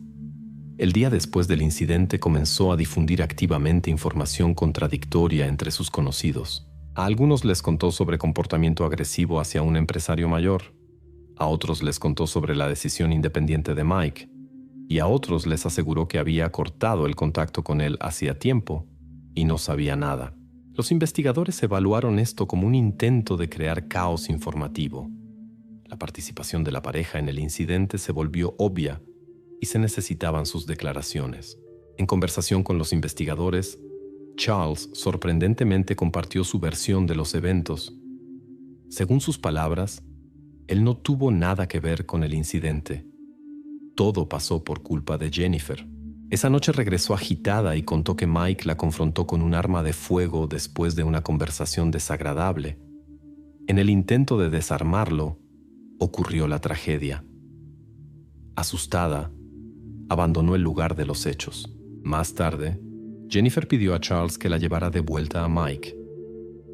El día después del incidente comenzó a difundir activamente información contradictoria entre sus conocidos. A algunos les contó sobre comportamiento agresivo hacia un empresario mayor, a otros les contó sobre la decisión independiente de Mike, y a otros les aseguró que había cortado el contacto con él hacía tiempo y no sabía nada. Los investigadores evaluaron esto como un intento de crear caos informativo. La participación de la pareja en el incidente se volvió obvia y se necesitaban sus declaraciones. En conversación con los investigadores, Charles sorprendentemente compartió su versión de los eventos. Según sus palabras, él no tuvo nada que ver con el incidente. Todo pasó por culpa de Jennifer. Esa noche regresó agitada y contó que Mike la confrontó con un arma de fuego después de una conversación desagradable. En el intento de desarmarlo, ocurrió la tragedia. Asustada, abandonó el lugar de los hechos. Más tarde, Jennifer pidió a Charles que la llevara de vuelta a Mike.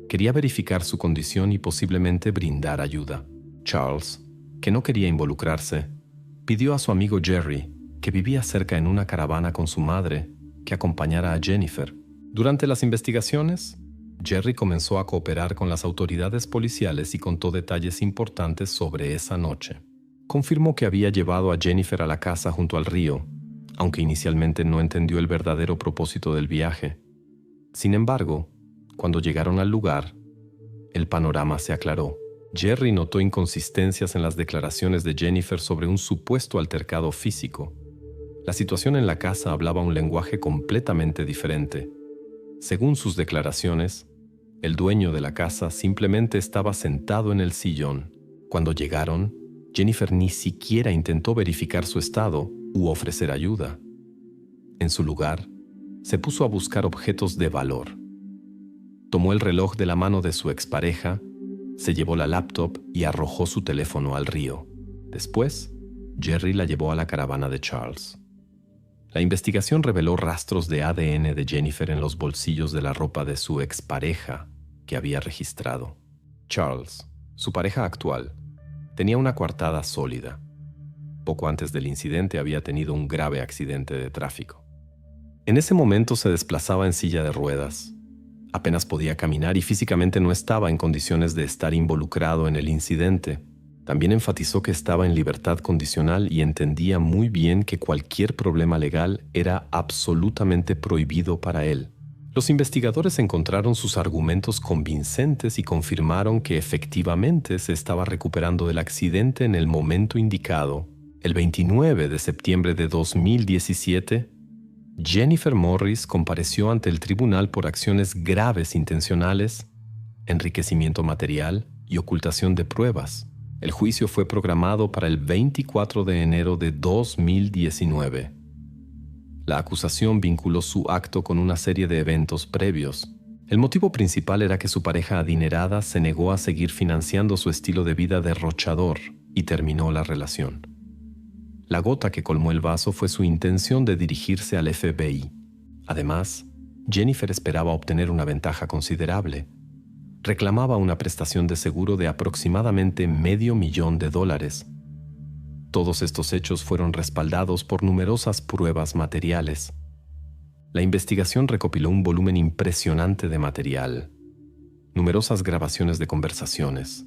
Quería verificar su condición y posiblemente brindar ayuda. Charles, que no quería involucrarse, pidió a su amigo Jerry, que vivía cerca en una caravana con su madre, que acompañara a Jennifer. Durante las investigaciones, Jerry comenzó a cooperar con las autoridades policiales y contó detalles importantes sobre esa noche. Confirmó que había llevado a Jennifer a la casa junto al río, aunque inicialmente no entendió el verdadero propósito del viaje. Sin embargo, cuando llegaron al lugar, el panorama se aclaró. Jerry notó inconsistencias en las declaraciones de Jennifer sobre un supuesto altercado físico. La situación en la casa hablaba un lenguaje completamente diferente. Según sus declaraciones, el dueño de la casa simplemente estaba sentado en el sillón. Cuando llegaron, Jennifer ni siquiera intentó verificar su estado u ofrecer ayuda. En su lugar, se puso a buscar objetos de valor. Tomó el reloj de la mano de su expareja, se llevó la laptop y arrojó su teléfono al río. Después, Jerry la llevó a la caravana de Charles. La investigación reveló rastros de ADN de Jennifer en los bolsillos de la ropa de su expareja que había registrado. Charles, su pareja actual, tenía una coartada sólida. Poco antes del incidente había tenido un grave accidente de tráfico. En ese momento se desplazaba en silla de ruedas. Apenas podía caminar y físicamente no estaba en condiciones de estar involucrado en el incidente. También enfatizó que estaba en libertad condicional y entendía muy bien que cualquier problema legal era absolutamente prohibido para él. Los investigadores encontraron sus argumentos convincentes y confirmaron que efectivamente se estaba recuperando del accidente en el momento indicado. El 29 de septiembre de 2017, Jennifer Morris compareció ante el tribunal por acciones graves intencionales, enriquecimiento material y ocultación de pruebas. El juicio fue programado para el 24 de enero de 2019. La acusación vinculó su acto con una serie de eventos previos. El motivo principal era que su pareja adinerada se negó a seguir financiando su estilo de vida derrochador y terminó la relación. La gota que colmó el vaso fue su intención de dirigirse al FBI. Además, Jennifer esperaba obtener una ventaja considerable. Reclamaba una prestación de seguro de aproximadamente $500,000. Todos estos hechos fueron respaldados por numerosas pruebas materiales. La investigación recopiló un volumen impresionante de material, numerosas grabaciones de conversaciones,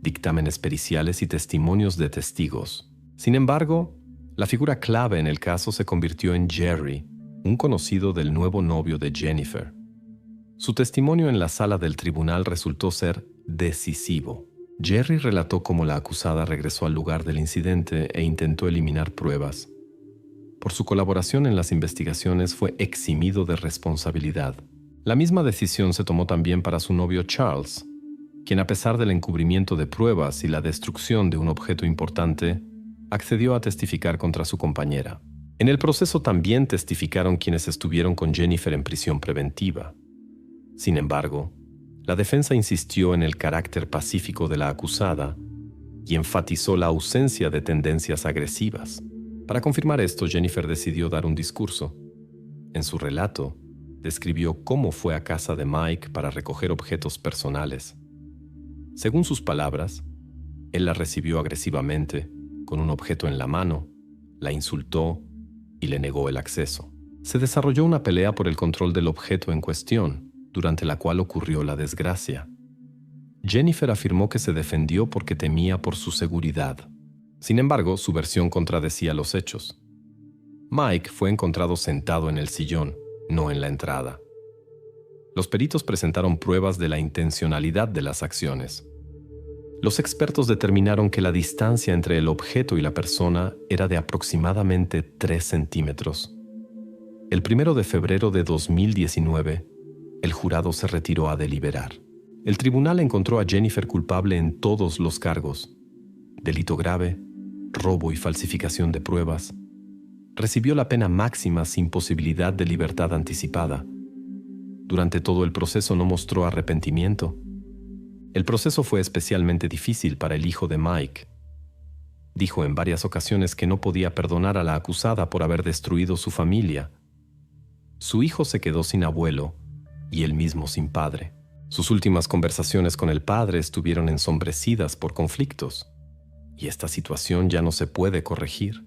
dictámenes periciales y testimonios de testigos. Sin embargo, la figura clave en el caso se convirtió en Jerry, un conocido del nuevo novio de Jennifer. Su testimonio en la sala del tribunal resultó ser decisivo. Jerry relató cómo la acusada regresó al lugar del incidente e intentó eliminar pruebas. Por su colaboración en las investigaciones fue eximido de responsabilidad. La misma decisión se tomó también para su novio Charles, quien a pesar del encubrimiento de pruebas y la destrucción de un objeto importante, accedió a testificar contra su compañera. En el proceso también testificaron quienes estuvieron con Jennifer en prisión preventiva. Sin embargo, la defensa insistió en el carácter pacífico de la acusada y enfatizó la ausencia de tendencias agresivas. Para confirmar esto, Jennifer decidió dar un discurso. En su relato, describió cómo fue a casa de Mike para recoger objetos personales. Según sus palabras, él la recibió agresivamente, con un objeto en la mano, la insultó y le negó el acceso. Se desarrolló una pelea por el control del objeto en cuestión, durante la cual ocurrió la desgracia. Jennifer afirmó que se defendió porque temía por su seguridad. Sin embargo, su versión contradecía los hechos. Mike fue encontrado sentado en el sillón, no en la entrada. Los peritos presentaron pruebas de la intencionalidad de las acciones. Los expertos determinaron que la distancia entre el objeto y la persona era de aproximadamente 3 centímetros. El 1 de febrero de 2019, el jurado se retiró a deliberar. El tribunal encontró a Jennifer culpable en todos los cargos: delito grave, robo y falsificación de pruebas. Recibió la pena máxima sin posibilidad de libertad anticipada. Durante todo el proceso no mostró arrepentimiento. El proceso fue especialmente difícil para el hijo de Mike. Dijo en varias ocasiones que no podía perdonar a la acusada por haber destruido su familia. Su hijo se quedó sin abuelo y él mismo sin padre. Sus últimas conversaciones con el padre estuvieron ensombrecidas por conflictos, y esta situación ya no se puede corregir.